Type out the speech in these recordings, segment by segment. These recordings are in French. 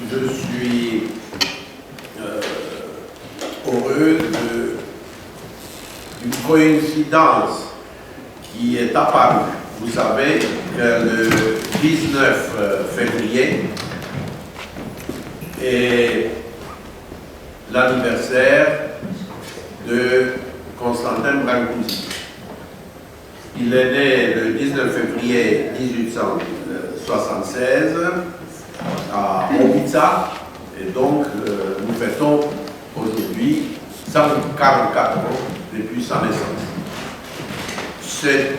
je suis heureux d'une coïncidence qui est apparue. Vous savez que le 19 février est l'anniversaire de Constantin Brancusi. Il est né le 19 février 1876 à Ovica, et donc nous fêtons aujourd'hui 144 ans depuis sa naissance. C'est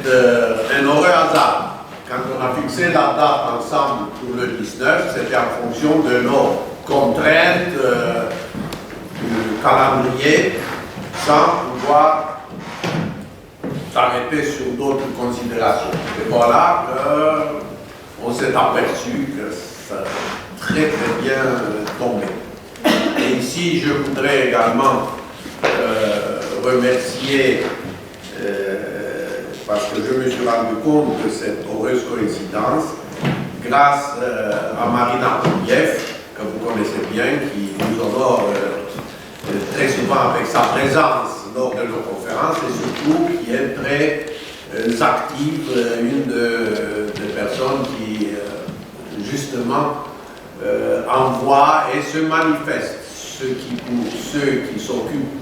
un heureux hasard. Quand on a fixé la date ensemble pour le 19, c'était en fonction de nos contraintes du calendrier, sans pouvoir s'arrêter sur d'autres considérations. Et voilà qu'on s'est aperçu que ça a très très bien tombé. Et ici, je voudrais également remercier, parce que je me suis rendu compte de cette heureuse coïncidence, grâce à Marina Poulief, que vous connaissez bien, qui nous honore très souvent avec sa présence lors de nos conférences, et surtout qui est très active, une des personnes qui justement envoie et se manifeste, ce qui pour ceux qui s'occupent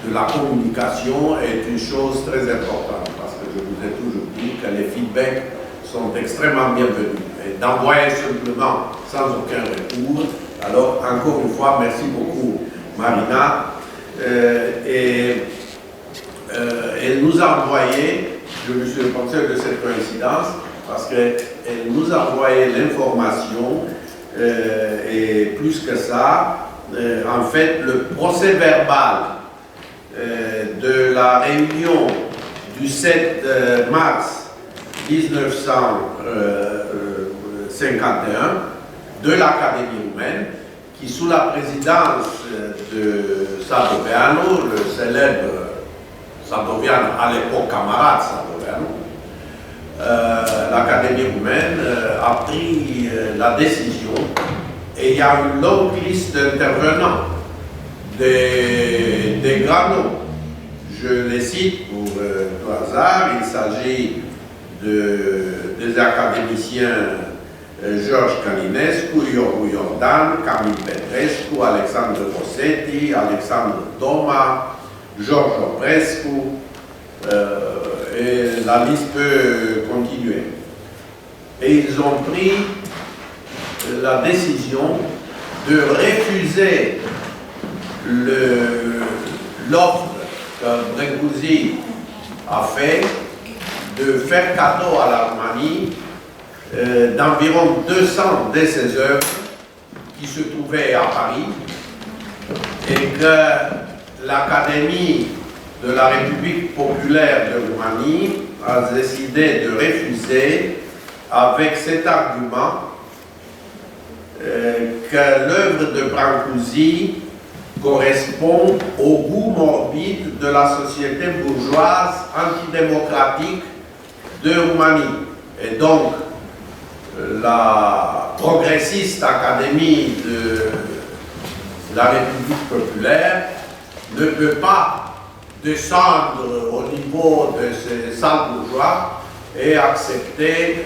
de la communication est une chose très importante, parce que je vous ai toujours dit que les feedbacks sont extrêmement bienvenus, et d'envoyer simplement sans aucun retour. Alors encore une fois, merci beaucoup Marina. Elle nous a envoyé, je me suis pensé de cette coïncidence, parce qu'elle nous a envoyé l'information, et plus que ça, en fait, le procès verbal de la réunion du 7 mars 1951 de l'Académie roumaine, qui, sous la présidence de Sadoveanu, le célèbre Sadoveanu, à l'époque camarade Sadoveanu, l'Académie roumaine a pris la décision, et il y a une longue liste d'intervenants, des grands noms. Je les cite pour tout hasard. Il s'agit des académiciens Georges Calinescu, Ioru Jordan, Camille Petrescu, Alexandre Rossetti, Alexandre Toma, Georges Oprescu, et la liste peut continuer. Et ils ont pris la décision de refuser l'offre que Brancusi a fait de faire cadeau à la Roumanie d'environ 200 de ses œuvres qui se trouvaient à Paris, et que l'Académie de la République populaire de Roumanie a décidé de refuser avec cet argument que l'œuvre de Brancusi correspond au goût morbide de la société bourgeoise antidémocratique de Roumanie. Et donc, la progressiste Académie de la République populaire ne peut pas descendre au niveau de ces sales bourgeois et accepter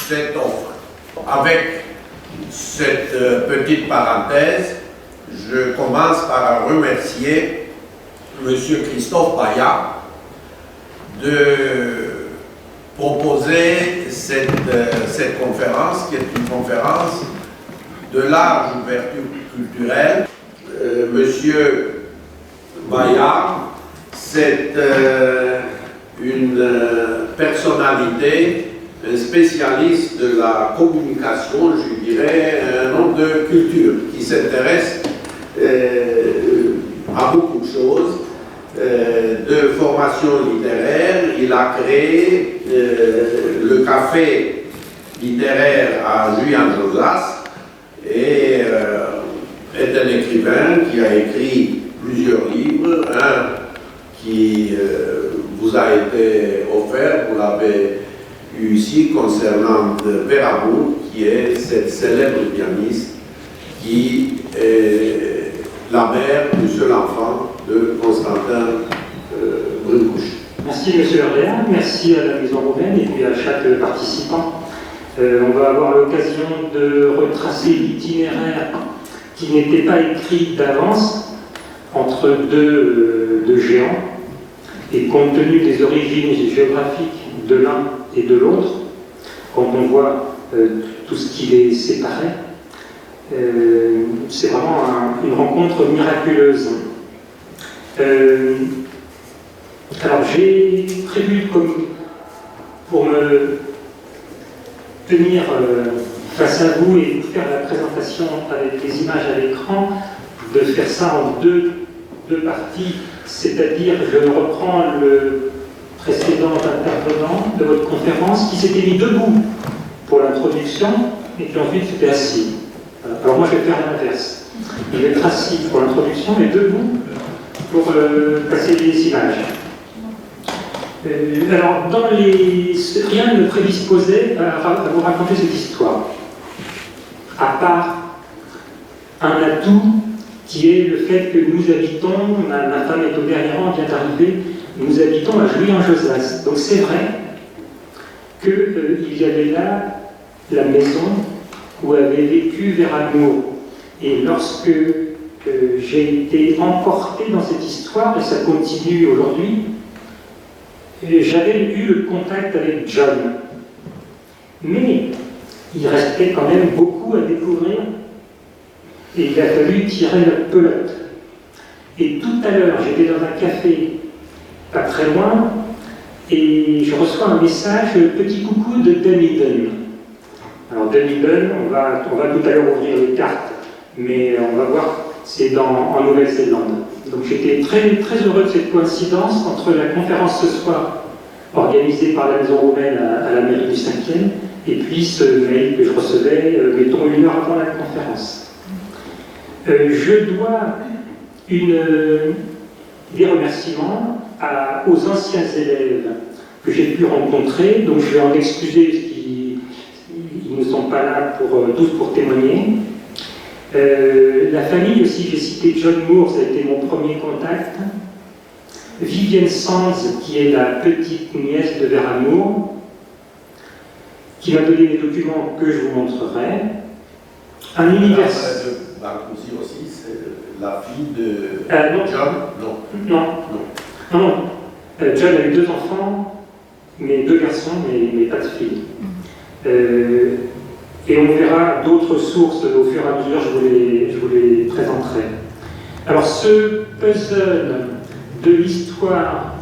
cette offre. Avec cette petite parenthèse, je commence par remercier M. Christophe Bayat de proposer cette conférence, qui est une conférence de large ouverture culturelle. Monsieur Bayat, c'est une personnalité, un spécialiste de la communication, je dirais, un homme de culture, qui s'intéresse à beaucoup de choses, de formation littéraire. Il a créé le café littéraire à Julian-Josas, et est un écrivain qui a écrit plusieurs livres, un qui vous a été offert, vous l'avez eu ici, concernant Vera Bull, qui est cette célèbre pianiste qui qui est la mère du seul enfant de Constantin Brune-Couchet. Merci Monsieur Herder, merci à la Maison Roumaine et puis à chaque participant. On va avoir l'occasion de retracer l'itinéraire qui n'était pas écrit d'avance entre deux géants. Et compte tenu des origines géographiques de l'un et de l'autre, quand on voit tout ce qui les séparait, c'est vraiment une rencontre miraculeuse. Alors j'ai prévu, comme pour me tenir face à vous et vous faire la présentation avec les images à l'écran, de faire ça en deux parties, c'est-à-dire je reprends le précédent intervenant de votre conférence qui s'était mis debout pour l'introduction et qui ensuite s'était assis. Alors moi je vais faire l'inverse. Je vais être assis pour l'introduction et debout pour passer les images. Alors rien ne prédisposait à vous raconter cette histoire, à part un atout qui est le fait que nous habitons, ma femme est au dernier rang, vient d'arriver, nous habitons à Jouy-en-Josas. Donc c'est vrai qu'il y avait là la maison où avait vécu Veramour. Et lorsque j'ai été emporté dans cette histoire, et ça continue aujourd'hui, j'avais eu le contact avec John. Mais il restait quand même beaucoup à découvrir. Et il a fallu tirer la pelote. Et tout à l'heure, j'étais dans un café pas très loin, et je reçois un message, petit coucou de Dunedin. Alors Dunedin, on va tout à l'heure ouvrir les cartes, mais on va voir, c'est en Nouvelle-Zélande. Donc j'étais très, très heureux de cette coïncidence entre la conférence ce soir, organisée par la Maison Roumaine à la mairie du 5e, et puis ce mail que je recevais, mettons, 1 heure avant la conférence. Je dois des remerciements aux anciens élèves que j'ai pu rencontrer, donc je vais en excuser parce qu'ils ne sont pas là tous pour témoigner. La famille aussi, j'ai cité John Moore, ça a été mon premier contact. Vivienne Sands, qui est la petite nièce de Veramour, qui m'a donné des documents que je vous montrerai. Un universitaire. Barcoussi aussi, c'est la fille de non. John? Non. John a eu 2 enfants, mais 2 garçons, mais pas de filles. Et on verra d'autres sources au fur et à mesure, je vous les présenterai. Alors ce puzzle de l'histoire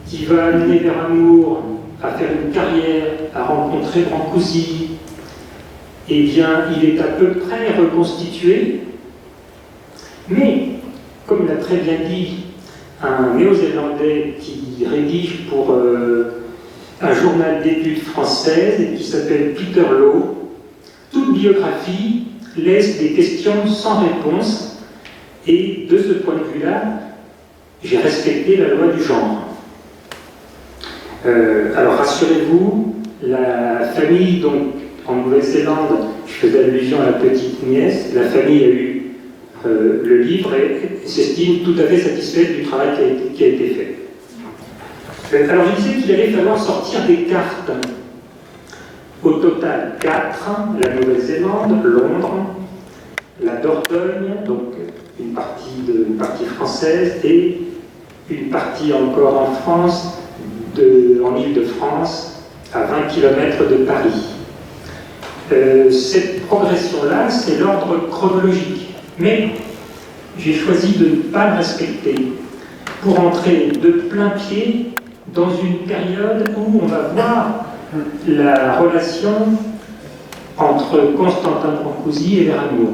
qui va amener Veramour à faire une carrière, à rencontrer Brancusi, eh bien, il est à peu près reconstitué, mais, comme l'a très bien dit un néo-zélandais qui rédige pour un journal d'études françaises et qui s'appelle Peter Lowe, toute biographie laisse des questions sans réponse, et de ce point de vue-là, j'ai respecté la loi du genre. Alors rassurez-vous, la famille, donc, en Nouvelle-Zélande, je faisais allusion à la petite nièce, la famille a eu le livre et s'estime tout à fait satisfaite du travail qui a été fait. Alors je disais qu'il allait falloir sortir des cartes. Au total 4, la Nouvelle-Zélande, Londres, la Dordogne, donc une partie française, et une partie encore en France, en Île-de-France, à 20 km de Paris. Cette progression-là, c'est l'ordre chronologique. Mais j'ai choisi de ne pas le respecter pour entrer de plein pied dans une période où on va voir la relation entre Constantin Brancusi et Veramour.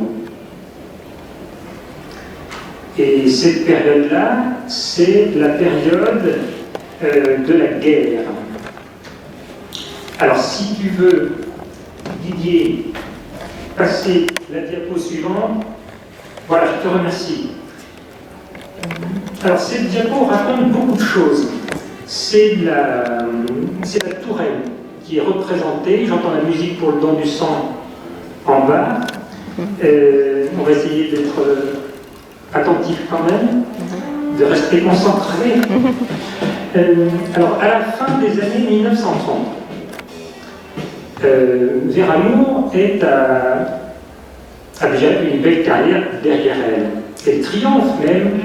Et cette période-là, c'est la période de la guerre. Alors si tu veux, Didier, passer la diapo suivante. Voilà, je te remercie. Alors, cette diapo raconte beaucoup de choses. C'est la tourelle qui est représentée. J'entends la musique pour le don du sang en bas. On va va essayer d'être attentif quand même, de rester concentré. Alors, à la fin des années 1930, Vera Moore a déjà une belle carrière derrière elle. Elle triomphe même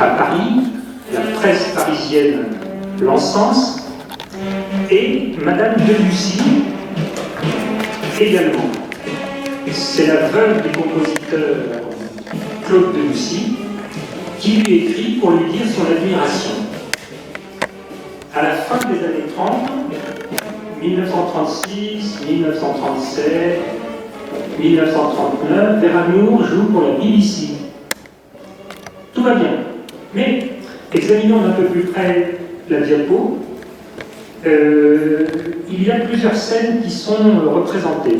à Paris, la presse parisienne l'encense, et Madame Debussy également. C'est la veuve du compositeur Claude Debussy qui lui écrit pour lui dire son admiration. À la fin des années 30, 1936, 1937, 1939, Vera Moore joue pour la BBC. Tout va bien. Mais examinons d'un peu plus près la diapo. Il y a plusieurs scènes qui sont représentées.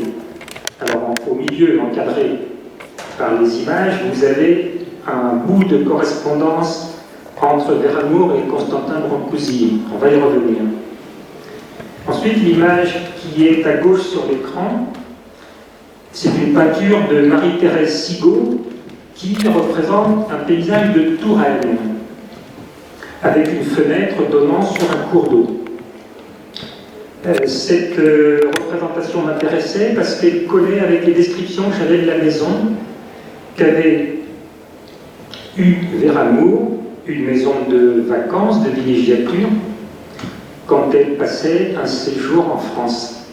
Alors, au milieu, encadré par les images, vous avez un bout de correspondance entre Vera Moore et Constantin Brancusi. On va y revenir. Ensuite, l'image qui est à gauche sur l'écran, c'est une peinture de Marie-Thérèse Sigaud qui représente un paysage de Touraine, avec une fenêtre donnant sur un cours d'eau. Cette représentation m'intéressait parce qu'elle collait avec les descriptions que j'avais de la maison qu'avait eue Vera Moore, une maison de vacances, de villégiature, quand elle passait un séjour en France.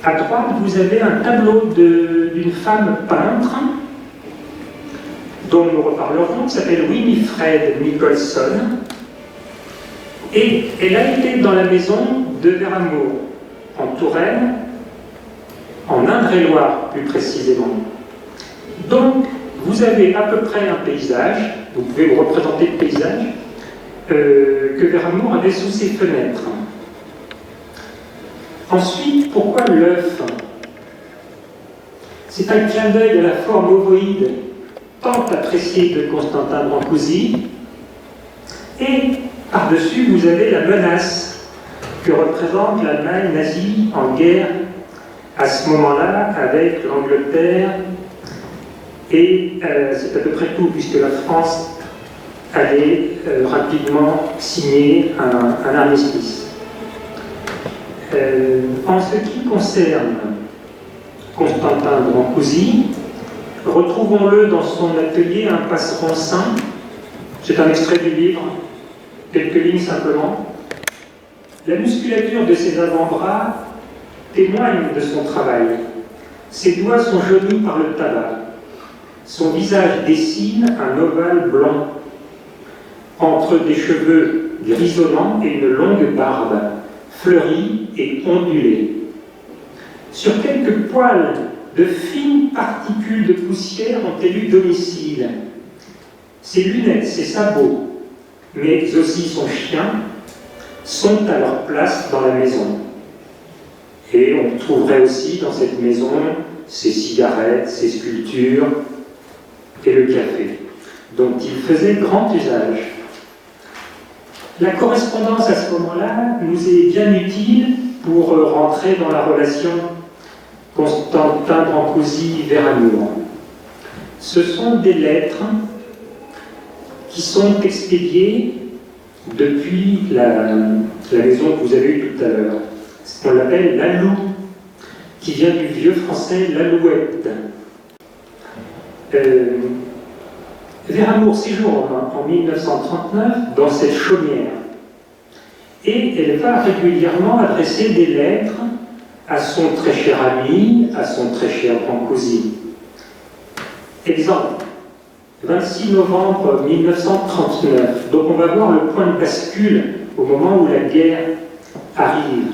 À droite, vous avez un tableau d'une femme peintre dont nous reparlerons, qui s'appelle Winifred Nicholson. Et elle a été dans la maison de Vera Moore, en Touraine, en Indre-et-Loire plus précisément. Donc, vous avez à peu près un paysage, vous pouvez vous représenter le paysage, que Vera Moore avait sous ses fenêtres. Ensuite, pourquoi l'œuf? C'est un clin d'œil à la forme ovoïde tant appréciée de Constantin Brancusi, et par-dessus, vous avez la menace que représente l'Allemagne nazie en guerre à ce moment-là avec l'Angleterre, et c'est à peu près tout, puisque la France allait rapidement signer un armistice. En ce qui concerne Constantin Brancusi, retrouvons-le dans son atelier Un passeron sain. C'est un extrait du livre, quelques lignes simplement. La musculature de ses avant-bras témoigne de son travail. Ses doigts sont jaunis par le tabac. Son visage dessine un ovale blanc, entre des cheveux grisonnants et une longue barbe, fleurie et ondulée. Sur quelques poils, de fines particules de poussière ont élu domicile. Ses lunettes, ses sabots, mais aussi son chien, sont à leur place dans la maison. Et on trouverait aussi dans cette maison ses cigarettes, ses sculptures et le café, dont il faisait grand usage. La correspondance à ce moment-là nous est bien utile pour rentrer dans la relation Constantin Brancusi-Vera Moore. Ce sont des lettres qui sont expédiées depuis la maison que vous avez eue tout à l'heure. On l'appelle l'Alou, qui vient du vieux français l'alouette. Vera Moore séjourne en 1939 dans cette chaumière et elle va régulièrement adresser des lettres à son très cher ami, à son très cher Brancusi. Exemple, 26 novembre 1939. Donc on va voir le point de bascule au moment où la guerre arrive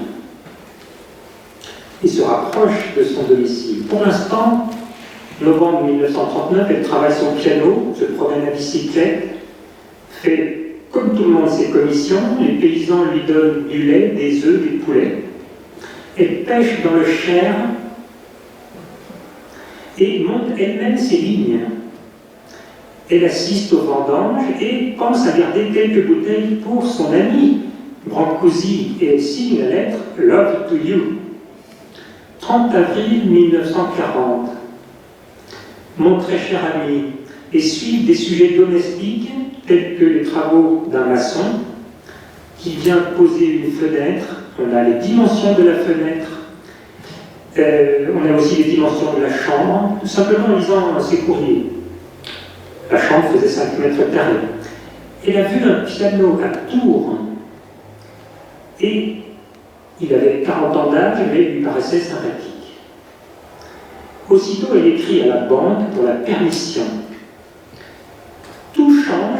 et se rapproche de son domicile. Pour l'instant, novembre 1939, elle travaille son piano, se promène à bicyclette, fait comme tout le monde ses commissions, les paysans lui donnent du lait, des œufs, des poulets. Elle pêche dans le Cher et monte elle-même ses lignes. Elle assiste aux vendanges et pense à garder quelques bouteilles pour son ami Brancusi et elle signe la lettre « Love to you ». 30 avril 1940. mon très cher ami, et suivent des sujets domestiques tels que les travaux d'un maçon qui vient poser une fenêtre. On a les dimensions de la fenêtre, on a aussi les dimensions de la chambre, tout simplement en lisant ses courriers. La chambre faisait 5 mètres carrés. Elle a vu un piano à Tours, et il avait 40 ans d'âge, mais il lui paraissait sympathique. Aussitôt, elle écrit à la banque pour la permission. Tout change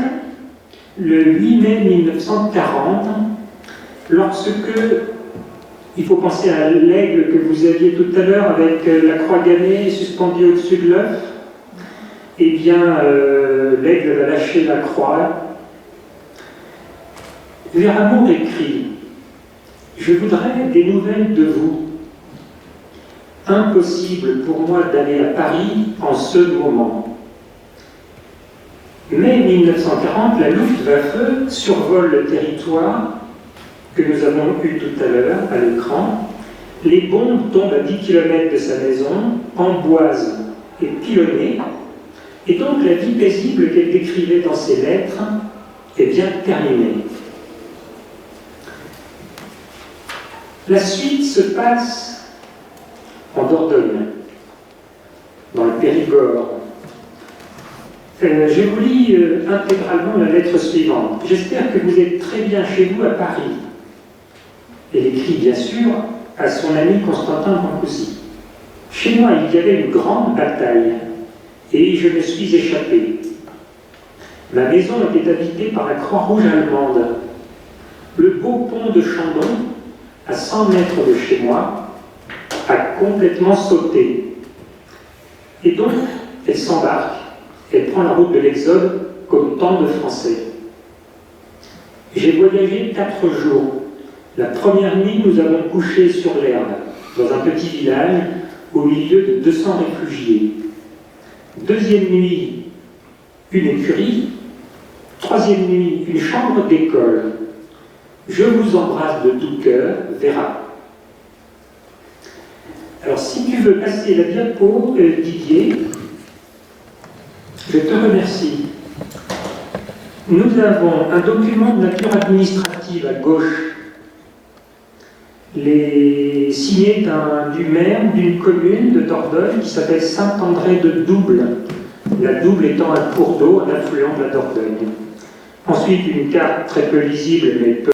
le 8 mai 1940, lorsque, il faut penser à l'aigle que vous aviez tout à l'heure avec la croix gammée suspendue au-dessus de l'œuf, eh bien, l'aigle va lâcher la croix. Véramour écrit « Je voudrais des nouvelles de vous. Impossible pour moi d'aller à Paris en ce moment. » Mai 1940, la Luftwaffe survole le territoire que nous avons eu tout à l'heure à l'écran. Les bombes tombent à 10 km de sa maison, Amboise et pilonnée, et donc la vie paisible qu'elle décrivait dans ses lettres est bien terminée. La suite se passe en Dordogne, dans le Périgord. Je vous lis intégralement la lettre suivante. J'espère que vous êtes très bien chez vous à Paris. Elle écrit bien sûr à son ami Constantin Brancusi. Chez moi, il y avait une grande bataille et je me suis échappé. Ma maison était habitée par la Croix-Rouge allemande. Le beau pont de Chandon, à 100 mètres de chez moi, a complètement sauté. Et donc, elle s'embarque. Elle prend la route de l'Exode comme tant de Français. J'ai voyagé 4 jours. La première nuit, nous avons couché sur l'herbe, dans un petit village, au milieu de 200 réfugiés. Deuxième nuit, une écurie. Troisième nuit, une chambre d'école. Je vous embrasse de tout cœur, Vera. Alors, si tu veux passer la diapo, Didier, je te remercie. Nous avons un document de nature administrative à gauche, signé du maire d'une commune de Dordogne qui s'appelle Saint-André de Double, la Double étant un cours d'eau, un affluent de la Dordogne. Ensuite, une carte très peu lisible, mais peu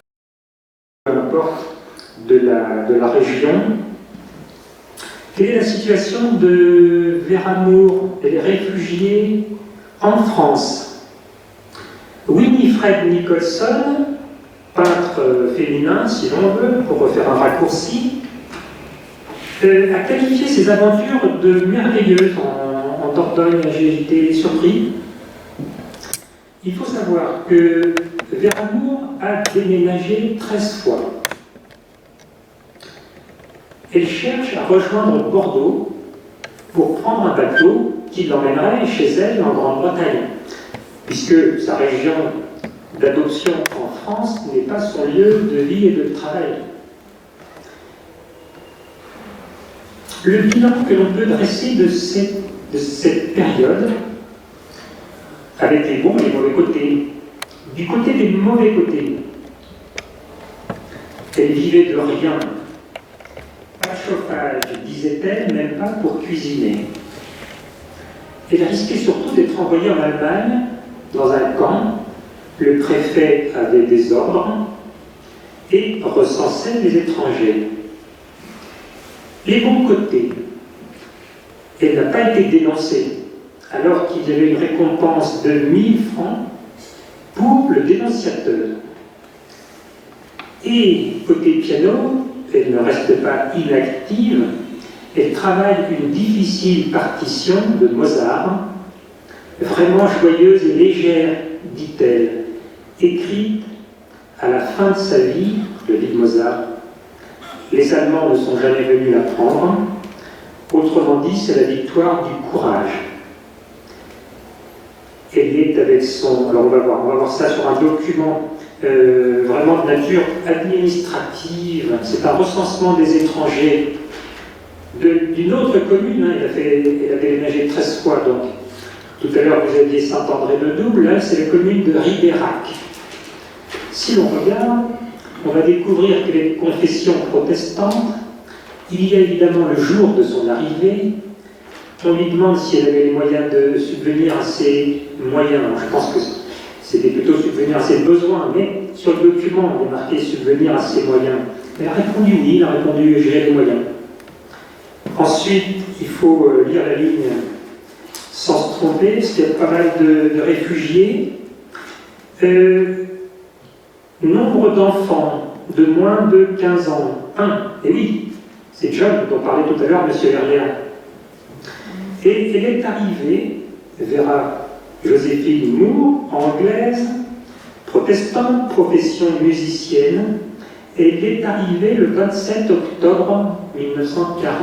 importe, de la région. Quelle est la situation de Véramour et les réfugiés en France? Winifred Nicholson, peintre féminin, si l'on veut, pour refaire un raccourci, a qualifié ses aventures de merveilleuses en Dordogne. J'ai été surpris. Il faut savoir que Véramour a déménagé 13 fois. Elle cherche à rejoindre Bordeaux pour prendre un bateau qui l'emmènerait chez elle en Grande-Bretagne, puisque sa région d'adoption en France n'est pas son lieu de vie et de travail. Le bilan que l'on peut dresser de cette période, avec les bons et les mauvais côtés, du côté des mauvais côtés, elle vivait de rien. Pas de chauffage, disait-elle, même pas pour cuisiner. Elle risquait surtout d'être envoyée en Allemagne, dans un camp. Le préfet avait des ordres et recensait les étrangers. Les bons côtés. Elle n'a pas été dénoncée, alors qu'il y avait une récompense de 1000 francs pour le dénonciateur. Et côté piano, elle ne reste pas inactive, elle travaille une difficile partition de Mozart, vraiment joyeuse et légère, dit-elle, écrite à la fin de sa vie, le lit de Mozart. Les Allemands ne sont jamais venus la prendre. Autrement dit, c'est la victoire du courage. Elle est avec son... Alors on va voir ça sur un document vraiment de nature administrative. C'est un recensement des étrangers d'une autre commune, hein, il a déménagé 13 fois, donc tout à l'heure vous aviez Saint-André-de-Double, là c'est la commune de Ribérac. Si l'on regarde, on va découvrir qu'elle est de confession protestante. Il y a évidemment le jour de son arrivée, on lui demande si elle avait les moyens de subvenir à ses moyens. Je pense que c'était plutôt subvenir à ses besoins, mais sur le document, on est marqué subvenir à ses moyens. Elle a répondu oui, il a répondu j'ai les moyens. Ensuite, il faut lire la ligne sans se tromper, parce qu'il y a pas mal de réfugiés. Nombre d'enfants de moins de 15 ans, 1. Et oui, c'est John dont parlait tout à l'heure, M. Herléa. Et elle est arrivée, Vera Joséphine Moore, anglaise, protestante, profession musicienne, et elle est arrivée le 27 octobre 1940.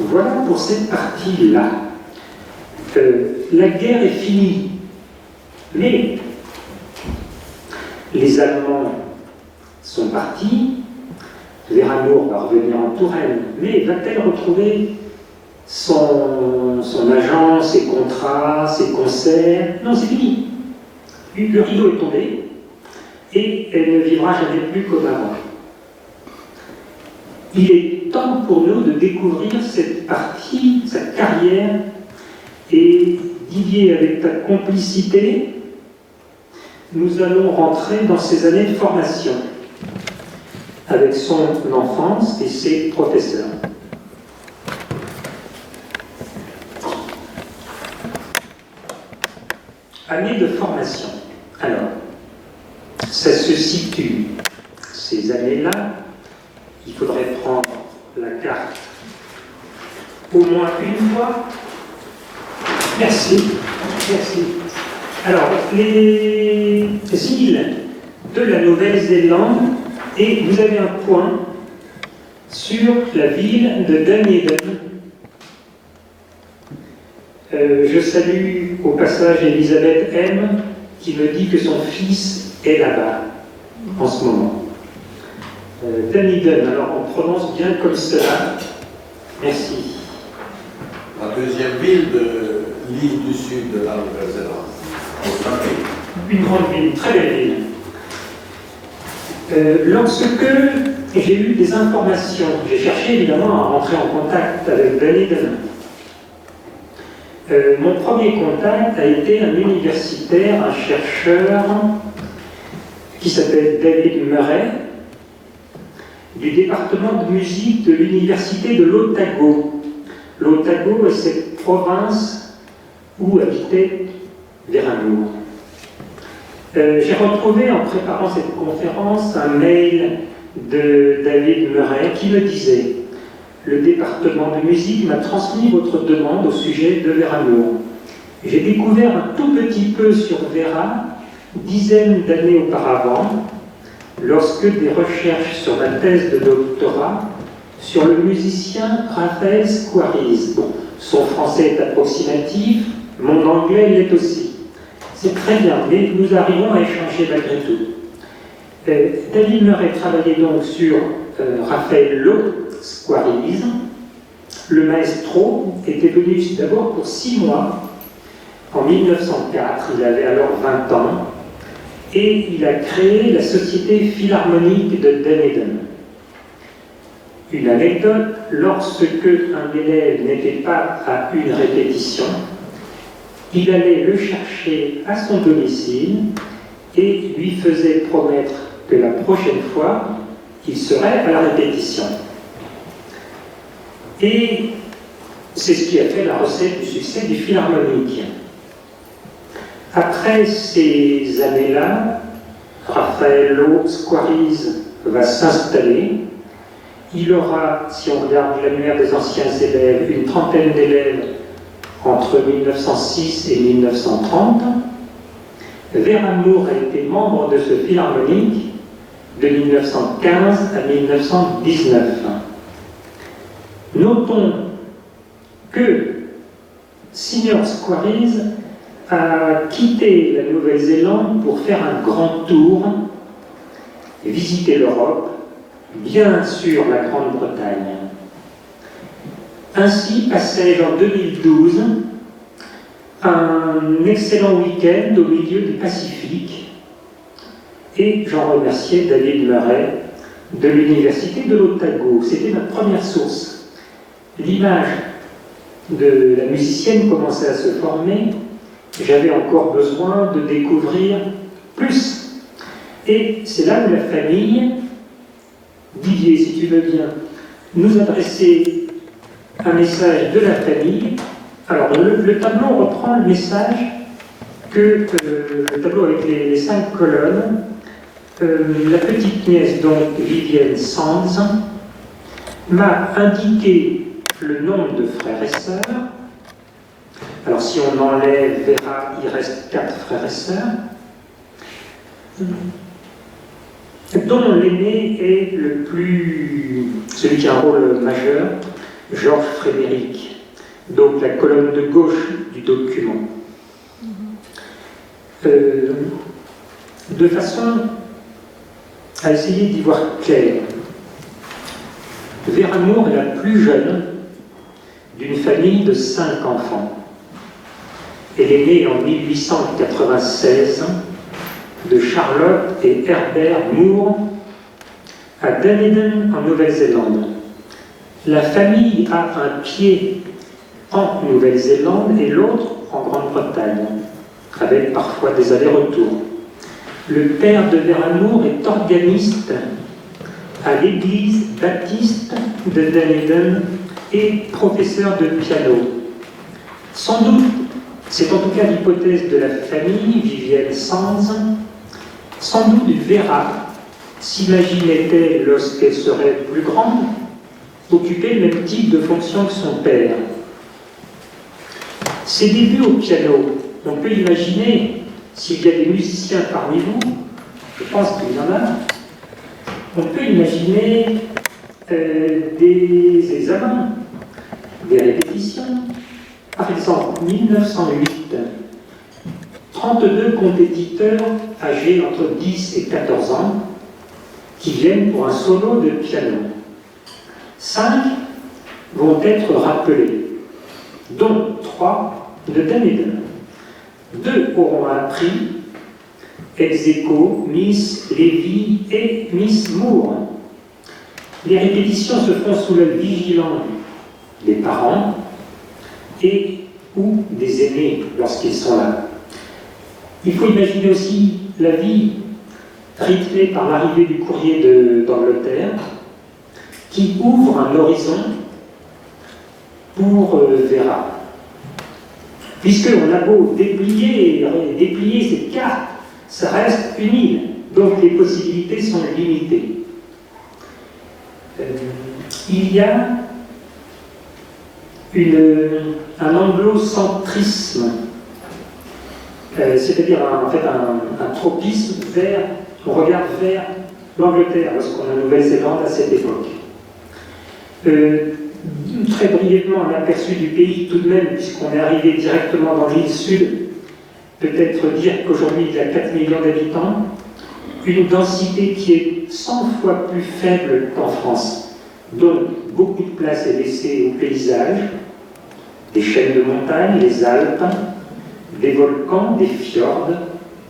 Voilà pour cette partie-là. La guerre est finie, mais les Allemands sont partis, Vera Moore va revenir en Touraine, mais va-t-elle retrouver son agent, ses contrats, ses concerts? Non, c'est fini. Le rideau est tombé et elle ne vivra jamais plus comme avant. Il est temps pour nous de découvrir cette partie, cette carrière, et Didier, avec ta complicité, nous allons rentrer dans ces années de formation avec son enfance et ses professeurs. Année de formation. Alors, ça se situe, ces années-là, il faudrait prendre la carte au moins une fois. Merci, merci. Alors, les îles de la Nouvelle-Zélande, et vous avez un point sur la ville de Dunedin. Je salue au passage Elisabeth M, qui me dit que son fils est là-bas, en ce moment. Dunedin, alors on prononce bien comme cela. Merci. La deuxième ville de l'île du sud de la Nouvelle-Zélande. Une grande ville, une très belle ville. Lorsque j'ai eu des informations, j'ai cherché évidemment à rentrer en contact avec Dunedin. Mon premier contact a été un universitaire, un chercheur qui s'appelle David Murray, du département de musique de l'université de l'Otago. L'Otago est cette province où habitait Vera Moore. J'ai retrouvé en préparant cette conférence un mail de David Murray qui me disait: le département de musique m'a transmis votre demande au sujet de Vera Moore. J'ai découvert un tout petit peu sur Vera dizaines d'années auparavant, lorsque des recherches sur ma thèse de doctorat sur le musicien Raphaël Squariz. Bon, son français est approximatif, mon anglais l'est aussi. C'est très bien, mais nous arrivons à échanger malgré tout. David Murray travaillait donc sur Raffaello Squariz. Le maestro était venu d'abord pour 6 mois, en 1904, il avait alors 20 ans, et il a créé la Société Philharmonique de Dunedin. Une anecdote, lorsque un élève n'était pas à une répétition, il allait le chercher à son domicile et lui faisait promettre que la prochaine fois, il serait à la répétition. Et c'est ce qui a fait la recette du succès du Philharmonique. Après ces années-là, Raffaello Squariz va s'installer. Il aura, si on regarde l'annuaire des anciens élèves, une trentaine d'élèves entre 1906 et 1930. Vera Moore a été membre de ce philharmonique de 1915 à 1919. Notons que Signor Squariz a quitté la Nouvelle-Zélande pour faire un grand tour, visiter l'Europe, bien sûr la Grande-Bretagne. Ainsi passai en 2012 un excellent week-end au milieu du Pacifique, et j'en remerciais David Murray de l'Université de l'Otago. C'était ma première source. L'image de la musicienne commençait à se former, j'avais encore besoin de découvrir plus. Et c'est là où la famille, Didier, si tu veux bien, nous adressait un message de la famille. Alors, le tableau reprend le message que le tableau avec les 5 colonnes. La petite nièce, donc Vivienne Sands, m'a indiqué le nombre de frères et sœurs. Alors, si on enlève Vera, il reste 4 frères et sœurs, dont l'aîné est celui qui a un rôle majeur, Georges Frédéric, donc la colonne de gauche du document. De façon à essayer d'y voir clair, Vera Moore est la plus jeune d'une famille de 5 enfants. Elle est née en 1896 de Charlotte et Herbert Moore à Dunedin en Nouvelle-Zélande. La famille a un pied en Nouvelle-Zélande et l'autre en Grande-Bretagne, avec parfois des allers-retours. Le père de Vera Moore est organiste à l'église baptiste de Dunedin et professeur de piano. Sans doute, c'est en tout cas l'hypothèse de la famille, Vivienne Sands, sans doute Vera s'imaginait-elle, lorsqu'elle serait plus grande, occuper le même type de fonction que son père. Ses débuts au piano, on peut imaginer, s'il y a des musiciens parmi vous, je pense qu'il y en a, on peut imaginer des examens, des répétitions. Par exemple, 1908, 32 compétiteurs âgés entre 10 et 14 ans qui viennent pour un solo de piano. 5 vont être rappelés, dont 3 de Dunedin. 2 auront un prix, ex aequo, Miss Levy et Miss Moore. Les répétitions se font sous l'œil vigilant des parents et ou des aînés lorsqu'ils sont là. Il faut imaginer aussi la vie rythmée par l'arrivée du courrier d'Angleterre qui ouvre un horizon pour Vera. Puisqu'on a beau déplier cette carte, ça reste une île, donc les possibilités sont limitées. Il y a un anglocentrisme, c'est-à-dire en fait un tropisme on regarde vers l'Angleterre lorsqu'on a Nouvelle-Zélande à cette époque. Très brièvement, un aperçu du pays tout de même, puisqu'on est arrivé directement dans l'île sud, peut-être dire qu'aujourd'hui il y a 4 millions d'habitants, une densité qui est 100 fois plus faible qu'en France. Donc beaucoup de place est laissée au paysage, des chaînes de montagnes, les Alpes, des volcans, des fjords,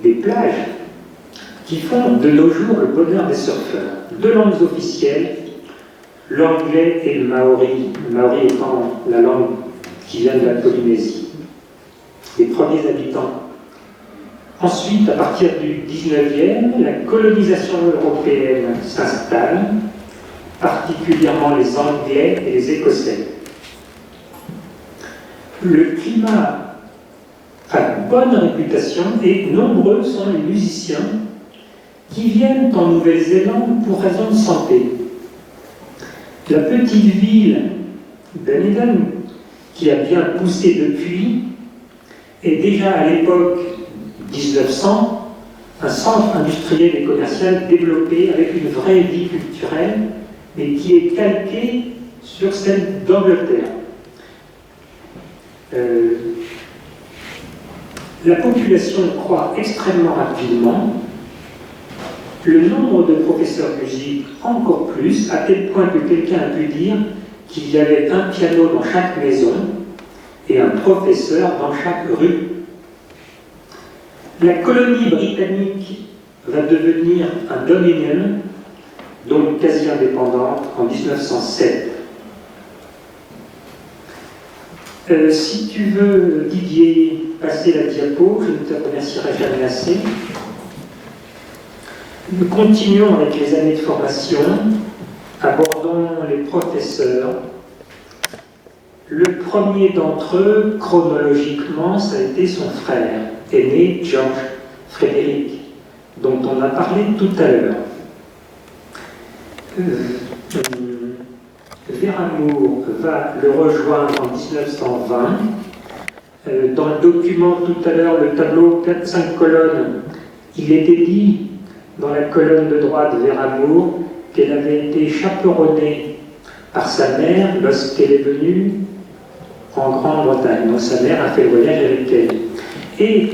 des plages, qui font de nos jours le bonheur des surfeurs. 2 langues officielles, l'anglais et le maori, le maori étant la langue qui vient de la Polynésie, les premiers habitants. Ensuite, à partir du 19e, la colonisation européenne s'installe, particulièrement les Anglais et les Écossais. Le climat a une bonne réputation et nombreux sont les musiciens qui viennent en Nouvelle-Zélande pour raison de santé. La petite ville d'Dunedin, qui a bien poussé depuis, est déjà à l'époque 1900 un centre industriel et commercial développé avec une vraie vie culturelle, mais qui est calqué sur celle d'Angleterre. La population croît extrêmement rapidement, le nombre de professeurs de musique encore plus, à tel point que quelqu'un a pu dire qu'il y avait un piano dans chaque maison et un professeur dans chaque rue. La colonie britannique va devenir un dominion, donc quasi indépendante, en 1907. Si tu veux, Didier, passer la diapo, je ne te remercierai jamais assez. Nous continuons avec les années de formation, abordons les professeurs. Le premier d'entre eux, chronologiquement, ça a été son frère, aîné George Frédéric, dont on a parlé tout à l'heure. Veramour va le rejoindre en 1920. Dans le document tout à l'heure, le tableau 4-5 colonnes, il était dit dans la colonne de droite Veramour qu'elle avait été chaperonnée par sa mère lorsqu'elle est venue en Grande-Bretagne. Donc sa mère a fait le voyage avec elle. Et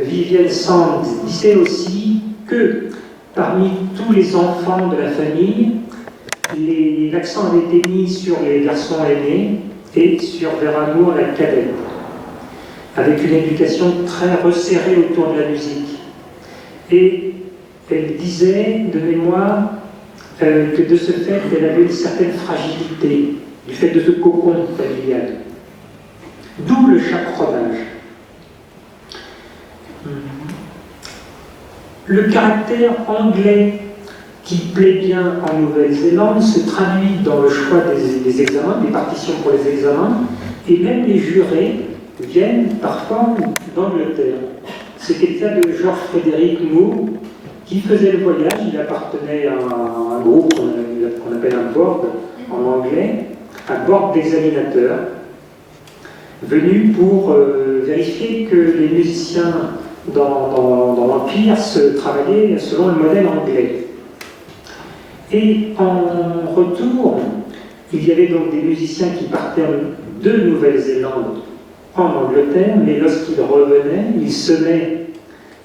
Vivienne Sand disait aussi que parmi tous les enfants de la famille, l'accent avait été mis sur les garçons aînés et sur Veramour, la cadette, avec une éducation très resserrée autour de la musique. Et elle disait de mémoire que de ce fait, elle avait une certaine fragilité, du fait de ce cocon familial. D'où le chaperonnage. Le caractère anglais qui plaît bien en Nouvelle-Zélande se traduit dans le choix des examens, des partitions pour les examens, et même les jurés viennent parfois d'Angleterre. C'était le cas de George Frédéric Moore, qui faisait le voyage. Il appartenait à un groupe qu'on appelle un board en anglais, un board d'examinateurs, venu pour vérifier que les musiciens dans l'Empire se travaillaient selon le modèle anglais. Et en retour, il y avait donc des musiciens qui partaient de Nouvelle-Zélande en Angleterre, mais lorsqu'ils revenaient, ils semaient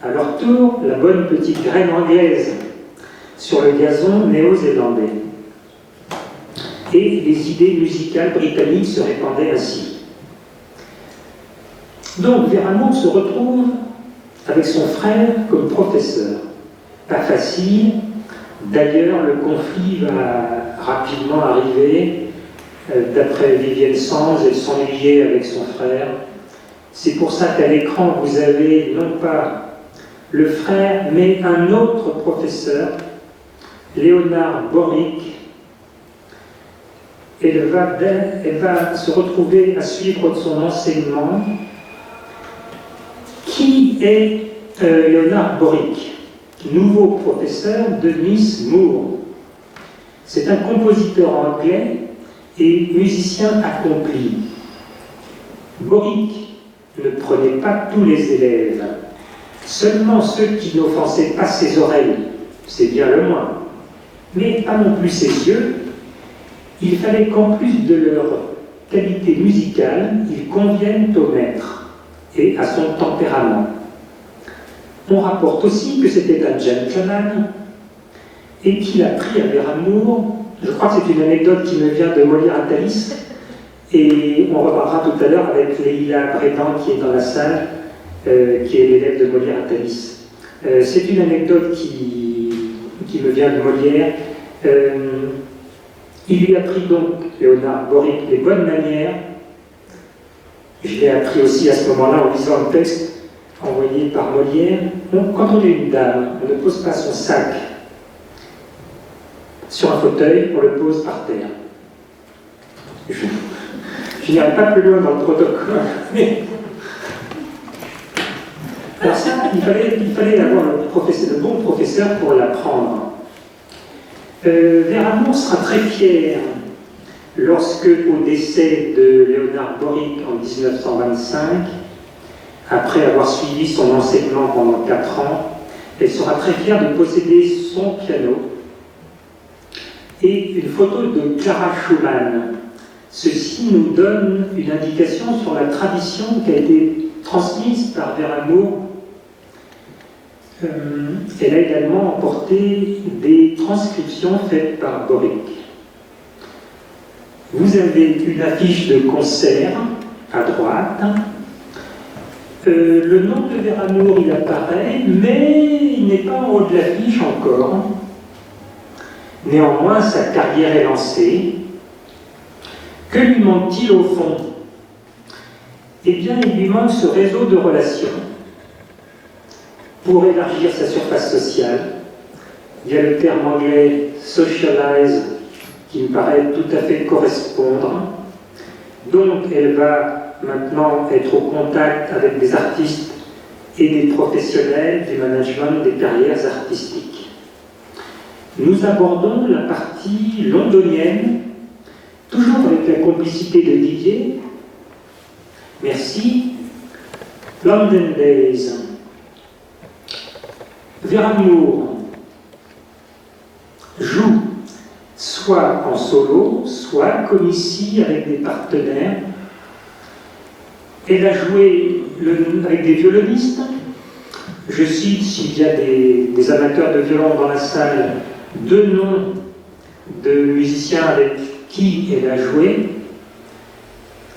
à leur tour la bonne petite graine anglaise sur le gazon néo-zélandais. Et les idées musicales britanniques se répandaient ainsi. Donc Veramour se retrouve avec son frère comme professeur. Pas facile. D'ailleurs, le conflit va rapidement arriver. D'après Vivienne Sands, elle s'ennuyait avec son frère. C'est pour ça qu'à l'écran, vous avez non pas le frère, mais un autre professeur, Léonard Boric. Elle va se retrouver à suivre son enseignement. Qui est Léonard Boric, nouveau professeur de Miss Moore? C'est un compositeur anglais et musicien accompli. Boric ne prenait pas tous les élèves, seulement ceux qui n'offensaient pas ses oreilles, c'est bien le moins, mais pas non plus ses yeux. Il fallait qu'en plus de leur qualité musicale, ils conviennent au maître et à son tempérament. On rapporte aussi que c'était un gentleman et qu'il a pris à Veramour. Je crois que c'est une anecdote qui me vient de Molière Atalis, et on reparlera tout à l'heure avec Leïla Brédan qui est dans la salle, qui est l'élève de Molière Atalis. C'est une anecdote qui me vient de Molière. Il lui a appris donc, Léonard Boric, les bonnes manières. Je l'ai appris aussi à ce moment-là en lisant le texte envoyé par Molière. Quand on est une dame, on ne pose pas son sac sur un fauteuil, on le pose par terre. Je n'irai pas plus loin dans le protocole, mais alors ça, il fallait avoir le bon professeur pour l'apprendre. Veramour sera très fier lorsque, au décès de Léonard Boric en 1925, après avoir suivi son enseignement pendant 4 ans, elle sera très fière de posséder son piano et une photo de Clara Schumann. Ceci nous donne une indication sur la tradition qui a été transmise par Veramour. Elle a également emporté des transcriptions faites par Boric. Vous avez une affiche de concert à droite. Le nom de Veramour, il apparaît, mais il n'est pas en haut de l'affiche encore. Néanmoins, sa carrière est lancée. Que lui manque-t-il au fond? Eh bien, il lui manque ce réseau de relations pour élargir sa surface sociale. Il y a le terme anglais « socialize » qui me paraît tout à fait correspondre. Donc, elle va maintenant être au contact avec des artistes et des professionnels du management des carrières artistiques. Nous abordons la partie londonienne, toujours avec la complicité de Didier. Merci. London Days. Veramour joue soit en solo, soit comme ici avec des partenaires. Elle a joué avec des violonistes. Je cite, s'il y a des amateurs de violon dans la salle, 2 noms de musiciens avec qui elle a joué: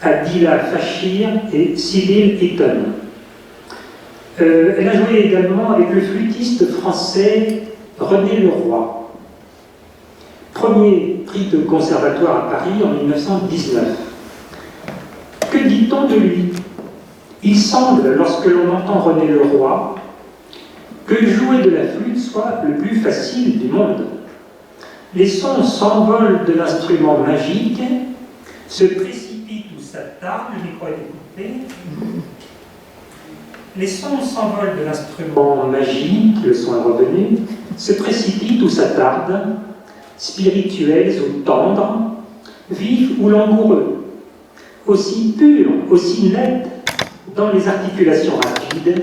Adila Fachir et Cyril Eaton. Elle a joué également avec le flûtiste français René Leroy. Premier prix de conservatoire à Paris en 1919. Que dit-on de lui? Il semble, lorsque l'on entend René Leroy, que jouer de la flûte soit le plus facile du monde. Les sons s'envolent de l'instrument magique, se précipitent où ça tarde, le micro est coupé. Les sons s'envolent de l'instrument magique, le son est revenu, se précipitent où ça tarde, spirituels ou tendres, vifs ou langoureux, aussi purs, aussi nets dans les articulations rapides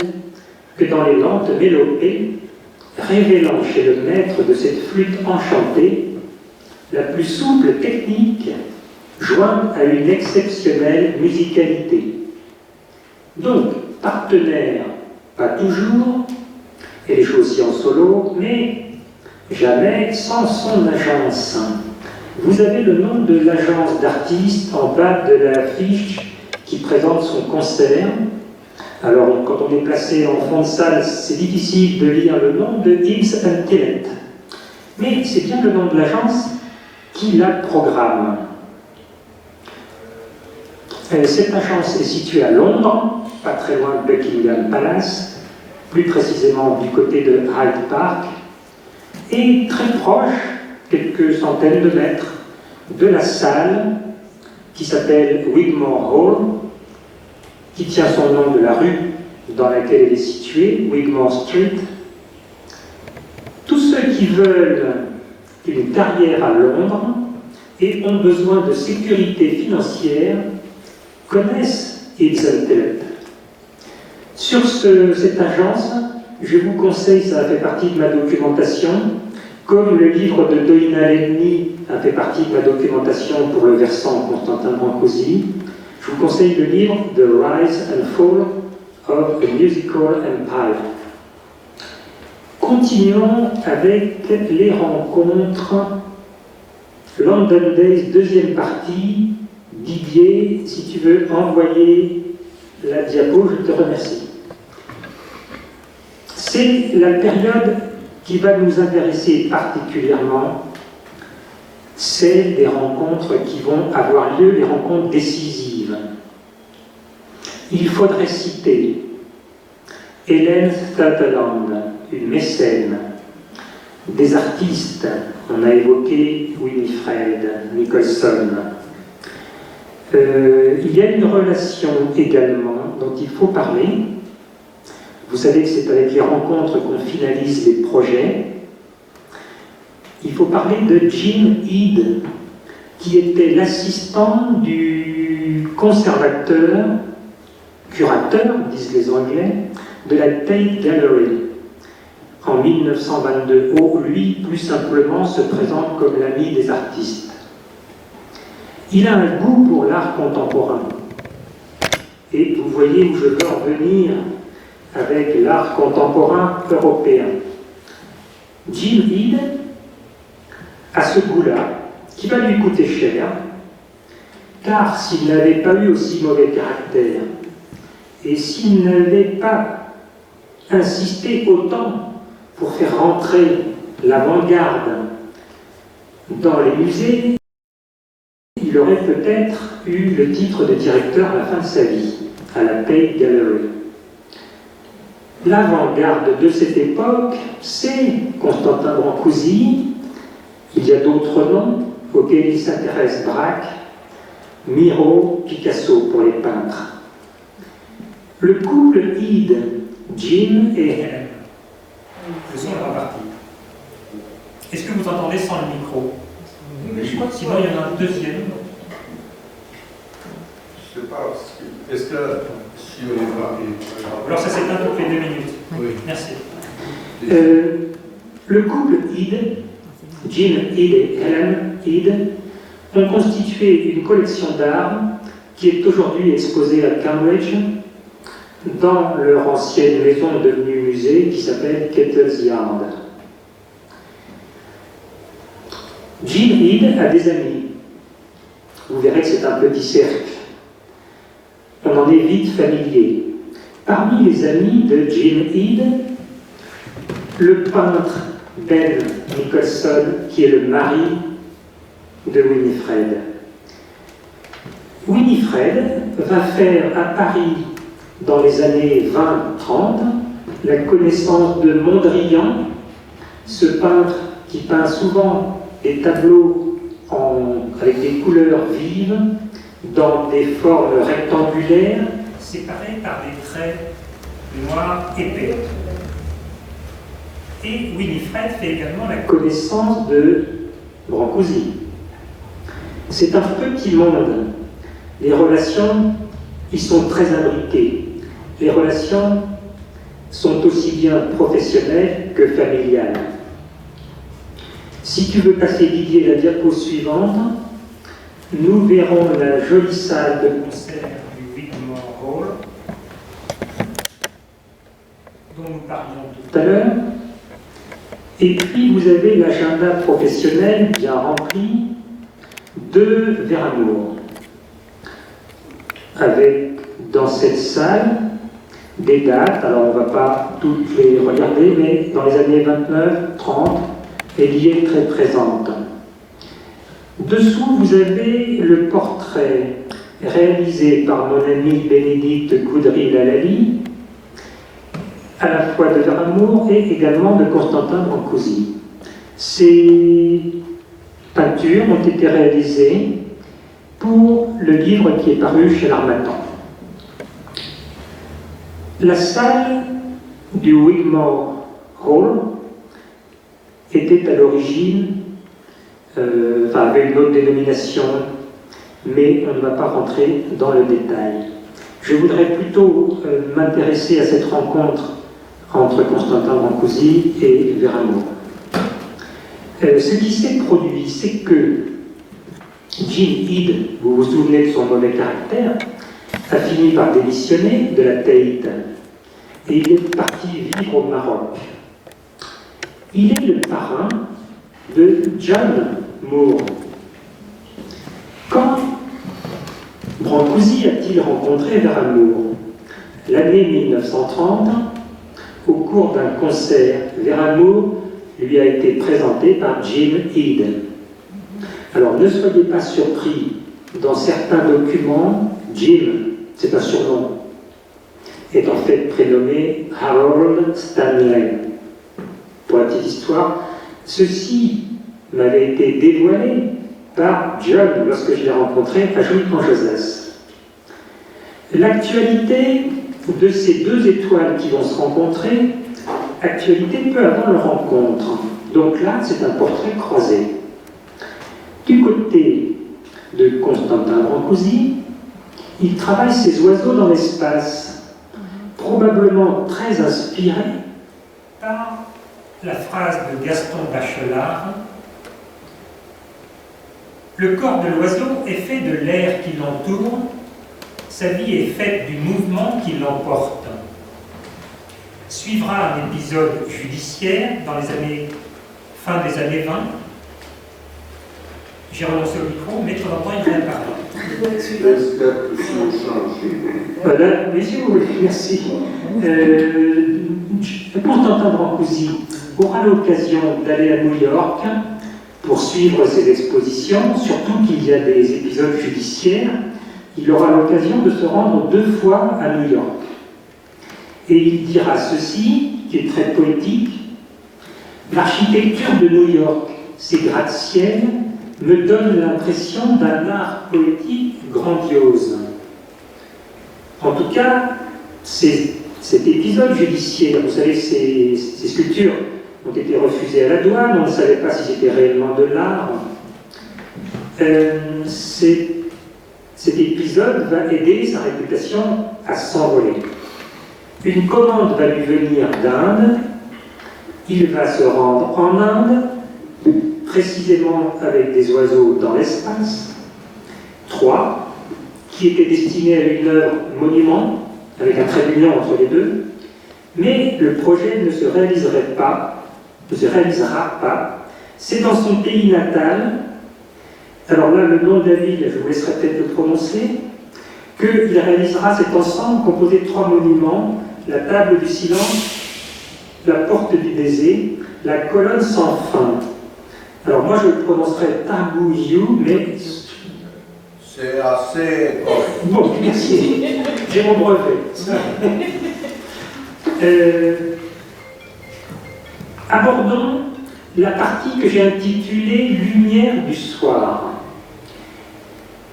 que dans les lentes mélopées, révélant chez le maître de cette flûte enchantée la plus souple technique jointe à une exceptionnelle musicalité. Donc, partenaire, pas toujours, elle joue aussi en solo, mais jamais sans son agence. Vous avez le nom de l'agence d'artistes en bas de la fiche qui présente son concert. Alors, quand on est placé en fond de salle, c'est difficile de lire le nom de Hibbs & Tillett. Mais c'est bien le nom de l'agence qui la programme. Cette agence est située à Londres, pas très loin de Buckingham Palace, plus précisément du côté de Hyde Park, et très proche, quelques centaines de mètres, de la salle qui s'appelle Wigmore Hall, qui tient son nom de la rue dans laquelle elle est située, Wigmore Street. Tous ceux qui veulent une carrière à Londres et ont besoin de sécurité financière connaissent Hibbs & Tillett. Sur cette agence, je vous conseille, ça a fait partie de ma documentation, comme le livre de Doina Lenny a fait partie de ma documentation pour le versant Constantin Brancusi, je vous conseille le livre The Rise and Fall of a Musical Empire. Continuons avec les rencontres. London Days, deuxième partie. Didier, si tu veux envoyer la diapo, je te remercie. C'est la période qui va nous intéresser particulièrement, c'est des rencontres qui vont avoir lieu, les rencontres décisives. Il faudrait citer Hélène Sutherland, une mécène, des artistes, on a évoqué Winifred Nicholson. Il y a une relation également dont il faut parler. Vous savez que c'est avec les rencontres qu'on finalise les projets. Il faut parler de Jim Head, qui était l'assistant du conservateur, curateur, disent les Anglais, de la Tate Gallery. En 1922, lui, plus simplement, se présente comme l'ami des artistes. Il a un goût pour l'art contemporain. Et vous voyez où je veux en venir avec l'art contemporain européen. Jim Head a ce goût-là, qui va lui coûter cher, car s'il n'avait pas eu aussi mauvais caractère, et s'il n'avait pas insisté autant pour faire rentrer l'avant-garde dans les musées, il aurait peut-être eu le titre de directeur à la fin de sa vie, à la Tate Gallery. L'avant-garde de cette époque, c'est Constantin Brancusi. Il y a d'autres noms auxquels il s'intéresse: Braque, Miro, Picasso pour les peintres. Le couple Ide, Jim et Helen. Le son est reparti. Est-ce que vous entendez sans le micro? Je crois que sinon il y en a un deuxième. Je ne sais pas. Est-ce que si on est pas. Alors ça s'éteint toutes les 2 minutes. Oui. Merci. Le couple Ide, Jim Ide et Helen Ide, ont constitué une collection d'art qui est aujourd'hui exposée à Cambridge dans leur ancienne maison devenue musée qui s'appelle Kettle's Yard. Jim Ide a des amis. Vous verrez que c'est un petit cercle. On en est vite familier. Parmi les amis de Jim Ide, le peintre Ben Nicholson, qui est le mari de Winifred. Winifred va faire à Paris, dans les années 20-30, la connaissance de Mondrian, ce peintre qui peint souvent des tableaux avec des couleurs vives, dans des formes rectangulaires, séparées par des traits noirs épais. Et Winifred fait également la connaissance de Brancusi. C'est un petit monde. Les relations y sont très imbriquées. Les relations sont aussi bien professionnelles que familiales. Si tu veux passer, Didier, la diapo suivante, nous verrons la jolie salle de concert du Wigmore Hall, dont nous parlions tout à l'heure. Et puis vous avez l'agenda professionnel bien rempli de Veramour, avec dans cette salle des dates. Alors on ne va pas toutes les regarder, mais dans les années 29-30, elle y est très présente. Dessous, vous avez le portrait réalisé par mon ami Bénédicte Coudry-Lalali, à la fois de Veramour et également de Constantin Brancusi. Ces peintures ont été réalisées pour le livre qui est paru chez l'Harmattan. La salle du Wigmore Hall était à l'origine, avait une autre dénomination, mais on ne va pas rentrer dans le détail. Je voudrais plutôt m'intéresser à cette rencontre entre Constantin Brancusi et Veramour. Ce qui s'est produit, c'est que Jim Ide, vous vous souvenez de son mauvais caractère, a fini par démissionner de la Tate et il est parti vivre au Maroc. Il est le parrain de John Moore. Quand Brancusi a-t-il rencontré Veramour? L'année 1930, au cours d'un concert, Veramour lui a été présenté par Jim Ide. Alors ne soyez pas surpris, dans certains documents, Jim, c'est un surnom, est en fait prénommé Harold Stanley. Pour la petite histoire, ceci m'avait été dévoilé par John lorsque je l'ai rencontré à Jouy-en-Josas. L'actualité de ces deux étoiles qui vont se rencontrer, actualité peu avant leur rencontre. Donc là, c'est un portrait croisé. Du côté de Constantin Brancusi, il travaille ses oiseaux dans l'espace, probablement très inspiré par la phrase de Gaston Bachelard: « Le corps de l'oiseau est fait de l'air qui l'entoure, sa vie est faite du mouvement qui l'emporte. » Suivra un épisode judiciaire dans les fin des années 20. J'ai renoncé au micro, mais de temps en temps, il vient de parler. Voilà, mais si vous voulez, merci. Constantin Brancusi aura l'occasion d'aller à New York pour suivre ses expositions, surtout qu'il y a des épisodes judiciaires. Il aura l'occasion de se rendre 2 fois à New York. Et il dira ceci, qui est très poétique: l'architecture de New York, ses gratte-ciels, me donne l'impression d'un art poétique grandiose. En tout cas, cet épisode judiciaire, vous savez, ces sculptures ont été refusées à la douane, on ne savait pas si c'était réellement de l'art. Cet épisode va aider sa réputation à s'envoler. Une commande va lui venir d'Inde, il va se rendre en Inde, précisément avec des oiseaux dans l'espace. 3, qui était destiné à une œuvre monument, avec un trait d'union entre les deux, mais le projet ne se réalisera pas. C'est dans son pays natal, alors là, le nom de la ville, je vous laisserai peut-être le prononcer, qu'il réalisera cet ensemble composé de 3 monuments: la table du silence, la porte du baiser, la colonne sans fin. Alors moi, je le prononcerai Tabu-You, mais... C'est assez... Bon, merci. J'ai mon brevet. Abordons la partie que j'ai intitulée « Lumière du soir ».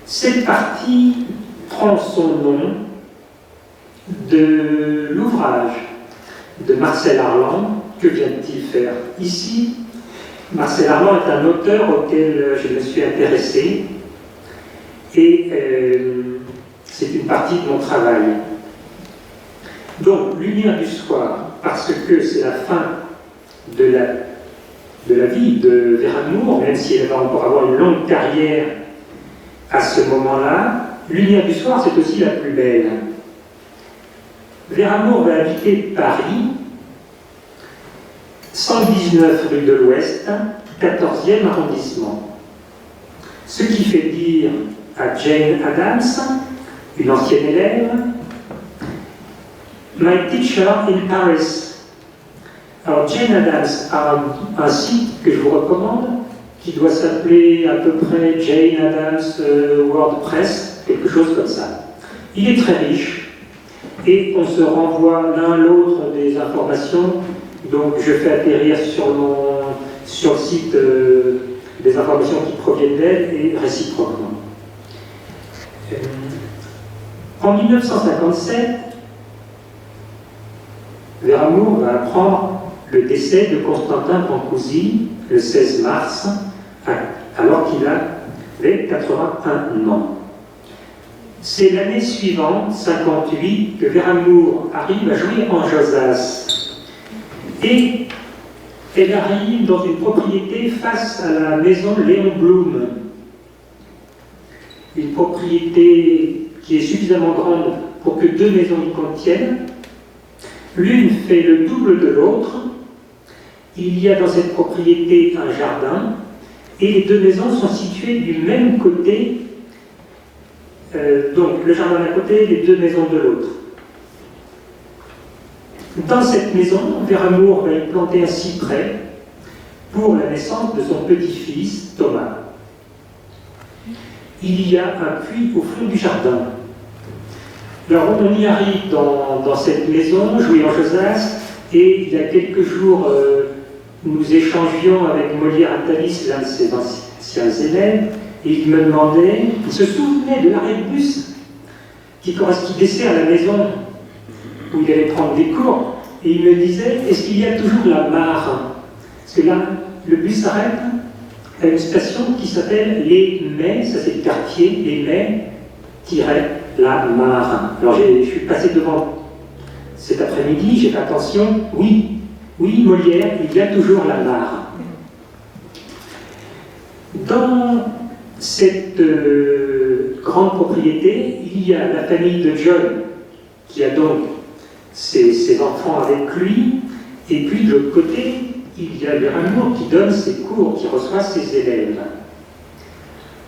Cette partie prend son nom de l'ouvrage de Marcel Arlan. Que vient-il faire ici? Marcel Arlan est un auteur auquel je me suis intéressé et c'est une partie de mon travail. Donc, Lumière du soir, parce que c'est la fin de la vie de Vera Moore, même si elle va encore avoir une longue carrière à ce moment-là. Lumière du soir, c'est aussi la plus belle. Vera Moore va habiter Paris, 119 rue de l'Ouest, 14e arrondissement. Ce qui fait dire à Jane Addams, une ancienne élève, « My teacher in Paris ». Alors Jane Addams a un site que je vous recommande, qui doit s'appeler à peu près Jane Addams WordPress, quelque chose comme ça. Il est très riche, et on se renvoie l'un l'autre des informations. Donc je fais atterrir sur le site des informations qui proviennent d'elle et réciproquement. En 1957, Vera Moore va apprendre le décès de Constantin Brancusi le 16 mars, alors qu'il avait 81 ans. C'est l'année suivante, 58, que Vera Moore arrive à jouer en Josas. Et elle arrive dans une propriété face à la maison Léon Blum. Une propriété qui est suffisamment grande pour que 2 maisons y contiennent. L'une fait le double de l'autre. Il y a dans cette propriété un jardin et les 2 maisons sont situées du même côté. Donc le jardin d'un côté, les 2 maisons de l'autre. Dans cette maison, Vera Moore va y planter un cyprès pour la naissance de son petit-fils, Thomas. Il y a un puits au fond du jardin. Alors on y arrive dans cette maison, jouer en Josas, et il y a quelques jours, nous échangions avec Molière Atalis, l'un de ses anciens élèves, et il me demandait, il se souvenait de l'arrêt de bus qui dessert la maison où il allait prendre des cours, et il me disait, est-ce qu'il y a toujours la mare? Parce que là, le bus s'arrête à une station qui s'appelle Les Mets, ça c'est le quartier, Les Mets-la Mare. Alors je suis passé devant cet après-midi, j'ai fait attention, oui, Molière, il y a toujours la mare. Dans cette grande propriété, il y a la famille de John, qui a donc ses enfants avec lui, et puis de l'autre côté, il y a Vera Moore qui donne ses cours, qui reçoit ses élèves.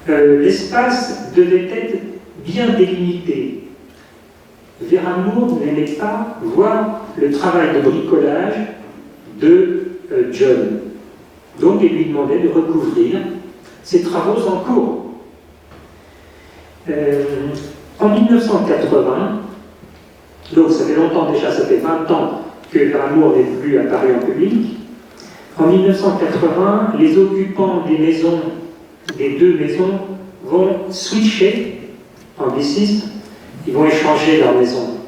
l'espace devait être bien délimité. Veramour n'aimait pas voir le travail de bricolage de John. Donc il lui demandait de recouvrir ses travaux en cours. En 1980, donc ça fait longtemps déjà, ça fait 20 ans que Veramour n'est plus apparu en public. En 1980, les occupants des maisons, des deux maisons, vont switcher en anglicisme, ils vont échanger leur maison.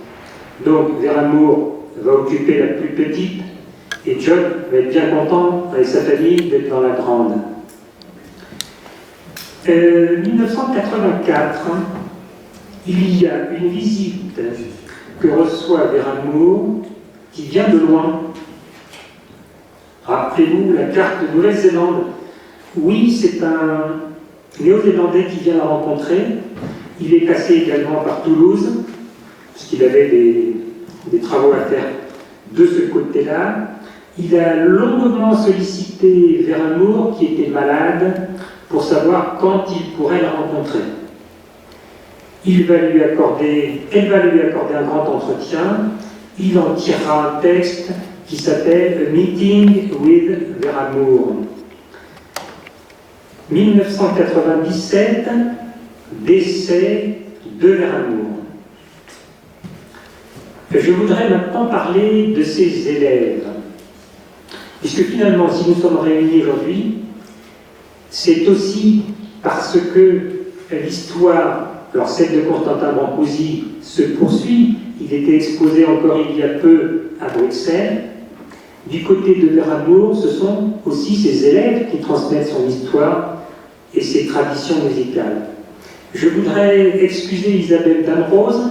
Donc Veramour va occuper la plus petite et John va être bien content avec sa famille d'être dans la grande. 1984, il y a une visite que reçoit Veramour qui vient de loin. Rappelez-vous la carte de Nouvelle-Zélande. Oui, c'est un Néo-Zélandais qui vient la rencontrer. Il est passé également par Toulouse, parce qu'il avait des travaux à faire de ce côté-là. Il a longuement sollicité Veramour, qui était malade, pour savoir quand il pourrait la rencontrer. Elle va lui accorder un grand entretien. Il en tirera un texte qui s'appelle A Meeting with Veramour. 1997, décès de Veramour. Je voudrais maintenant parler de ses élèves. Puisque finalement, si nous sommes réunis aujourd'hui, c'est aussi parce que l'histoire, alors celle de Constantin Brancusi se poursuit. Il était exposé encore il y a peu à Bruxelles. Du côté de Veramour, ce sont aussi ses élèves qui transmettent son histoire et ses traditions musicales. Je voudrais excuser Isabelle Damrose,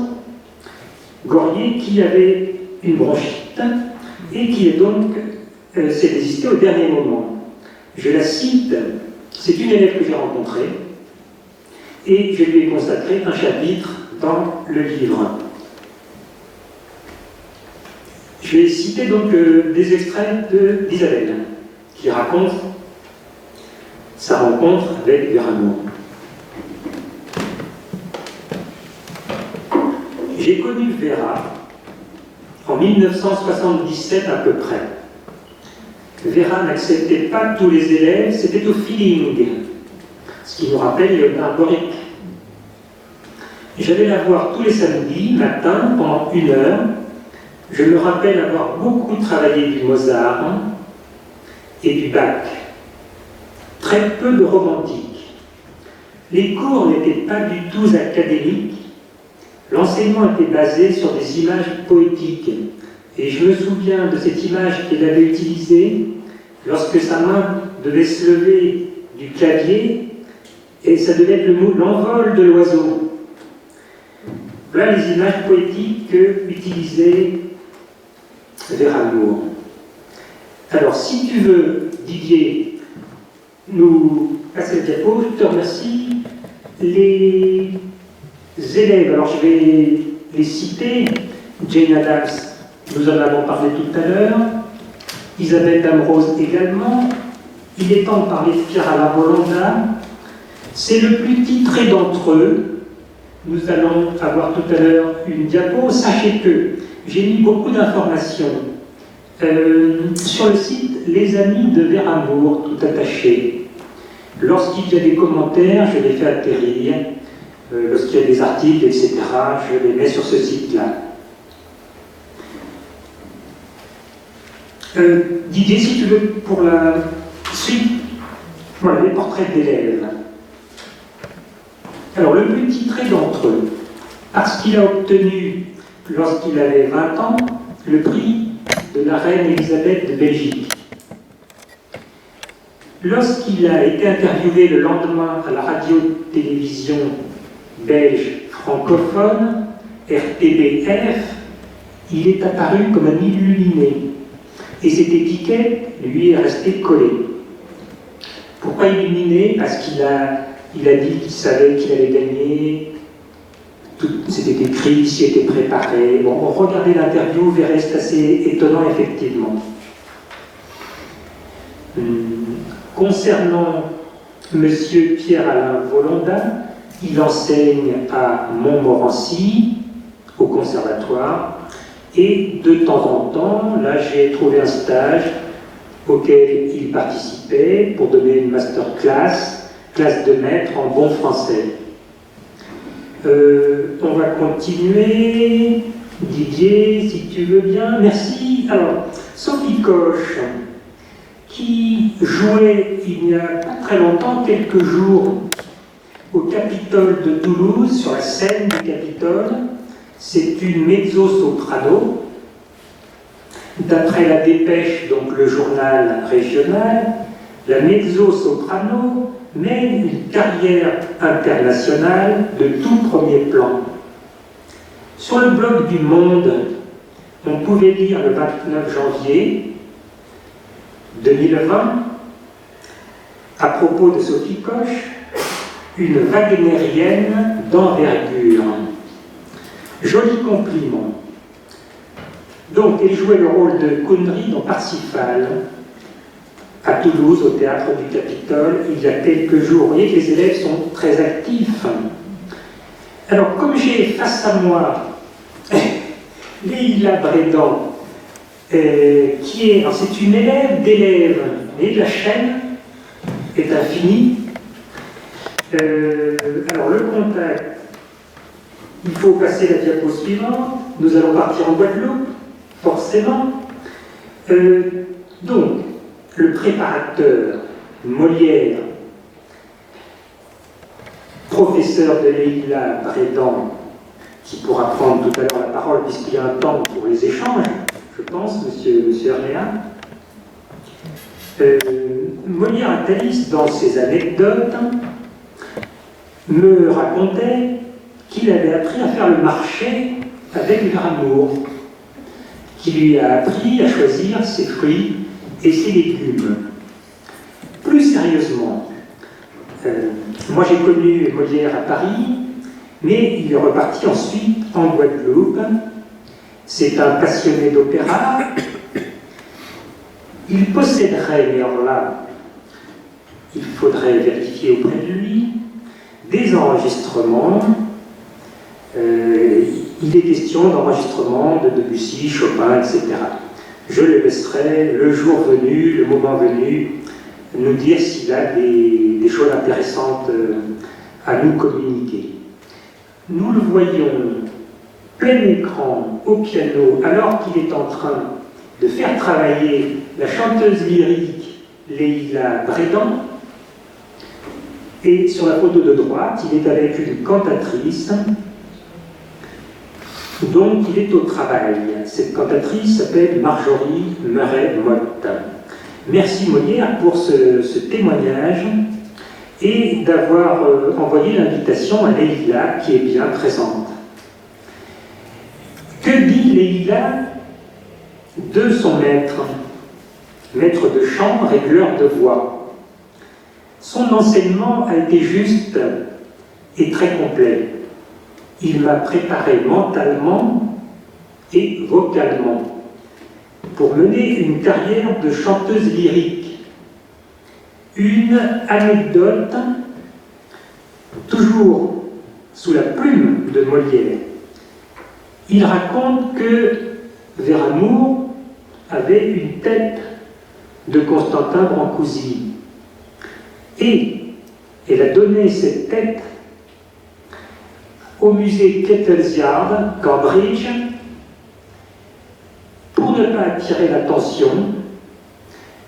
Gorier, qui avait une bronchite et qui est donc s'est désistée au dernier moment. Je la cite, c'est une élève que j'ai rencontrée et je lui ai consacré un chapitre dans le livre. Je vais citer donc des extraits d'Isabelle qui raconte sa rencontre avec Veramour. J'ai connu Vera en 1977 à peu près. Vera n'acceptait pas tous les élèves, c'était au feeling, ce qui nous rappelle Léonard Boric. J'allais la voir tous les samedis matin pendant 1 heure. Je me rappelle avoir beaucoup travaillé du Mozart et du Bach. Très peu de romantique. Les cours n'étaient pas du tout académiques. L'enseignement était basé sur des images poétiques. Et je me souviens de cette image qu'elle avait utilisée lorsque sa main devait se lever du clavier et ça devait être l'envol de l'oiseau. Voilà les images poétiques que utilisait Veramour. Alors, si tu veux, Didier, nous passer le diapo, je te remercie. Les élèves, alors je vais les citer. Jane Addams, nous en avons parlé tout à l'heure. Isabelle Damrose également. Il est temps de parler de Pierre Alain-Bolanda. C'est le plus titré d'entre eux. Nous allons avoir tout à l'heure une diapo. Sachez que j'ai mis beaucoup d'informations sur le site Les Amis de Veramour, tout attaché. Lorsqu'il y a des commentaires, je les fais atterrir. Lorsqu'il y a des articles, etc., je les mets sur ce site-là. Didier, si tu veux, pour la suite, voilà, les portraits d'élèves. Alors, le plus titré d'entre eux, parce qu'il a obtenu, lorsqu'il avait 20 ans, le prix de la reine Elisabeth de Belgique. Lorsqu'il a été interviewé le lendemain à la radio-télévision belge francophone, RTBF, il est apparu comme un illuminé. Et cette étiquette lui est restée collée. Pourquoi illuminé? Parce qu'il a dit qu'il savait qu'il allait gagner. C'était écrit, il s'y était préparé. Bon, regardez l'interview, vous verrez, c'est assez étonnant, effectivement. Concernant Monsieur Pierre-Alain Volonda, il enseigne à Montmorency, au conservatoire, et de temps en temps, là j'ai trouvé un stage auquel il participait pour donner une masterclass, classe de maître en bon français. On va continuer. Didier, si tu veux bien. Merci. Alors, Sophie Coche, qui jouait il n'y a pas très longtemps, quelques jours, au Capitole de Toulouse, sur la scène du Capitole. C'est une mezzo-soprano. D'après la Dépêche, donc le journal régional, la mezzo-soprano mène une carrière internationale de tout premier plan. Sur le blog du Monde, on pouvait lire le 29 janvier 2020, à propos de Sophie Coche, une wagnérienne d'envergure. Joli compliment. Donc, elle jouait le rôle de Connery dans Parsifal, à Toulouse, au théâtre du Capitole, il y a quelques jours. Vous voyez que les élèves sont très actifs. Alors, comme j'ai face à moi Leïla Brédan, qui est, alors c'est une élève d'élèves, mais la chaîne est infinie. Alors, le contact, il faut passer la diapo suivante. Nous allons partir en Guadeloupe, forcément. Donc, le préparateur, Molière, professeur de Leïla Brédan, qui pourra prendre tout à l'heure la parole puisqu'il y a un temps pour les échanges, je pense, monsieur Herléa. Molière Atalis, dans ses anecdotes, me racontait qu'il avait appris à faire le marché avec Veramour, qui lui a appris à choisir ses fruits et ses légumes. Plus sérieusement, moi j'ai connu Molière à Paris, mais il est reparti ensuite en Guadeloupe. C'est un passionné d'opéra. Il posséderait, mais alors là, il faudrait vérifier auprès de lui, des enregistrements. Il est question d'enregistrements de Debussy, Chopin, etc. Je le laisserai le jour venu, le moment venu, nous dire s'il a des choses intéressantes à nous communiquer. Nous le voyons plein écran au piano alors qu'il est en train de faire travailler la chanteuse lyrique Leïla Brédan. Et sur la photo de droite, il est avec une cantatrice. Donc il est au travail. Cette cantatrice s'appelle Marjorie Murray-Mott. Merci Molière pour ce témoignage et d'avoir envoyé l'invitation à Leïla qui est bien présente. Que dit Leïla de son maître de chant, régleur de voix? Son enseignement a été juste et très complet. Il m'a préparé mentalement et vocalement pour mener une carrière de chanteuse lyrique. Une anecdote, toujours sous la plume de Molière. Il raconte que Veramour avait une tête de Constantin Brancusi. Et elle a donné cette tête au musée Kettle's Yard, Cambridge, pour ne pas attirer l'attention,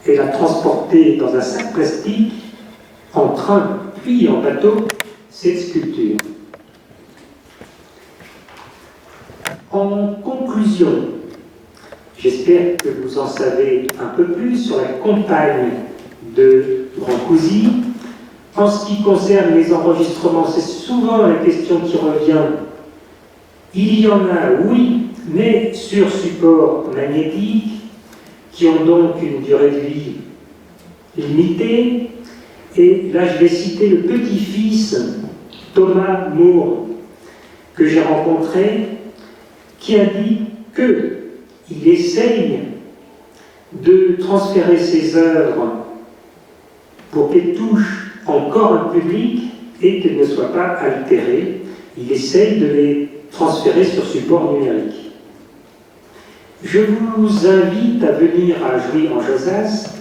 elle a transporté dans un sac plastique, en train puis en bateau, cette sculpture. En conclusion, j'espère que vous en savez un peu plus sur la compagne de Brancusi. En ce qui concerne les enregistrements, c'est souvent la question qui revient. Il y en a, oui, mais sur support magnétique, qui ont donc une durée de vie limitée. Et là, je vais citer le petit-fils, Thomas Moore, que j'ai rencontré, qui a dit qu'il essaye de transférer ses œuvres pour qu'elles touchent encore un public et qu'elles ne soient pas altérées. Il essaye de les transférer sur support numérique. Je vous invite à venir à Jouy en Josas,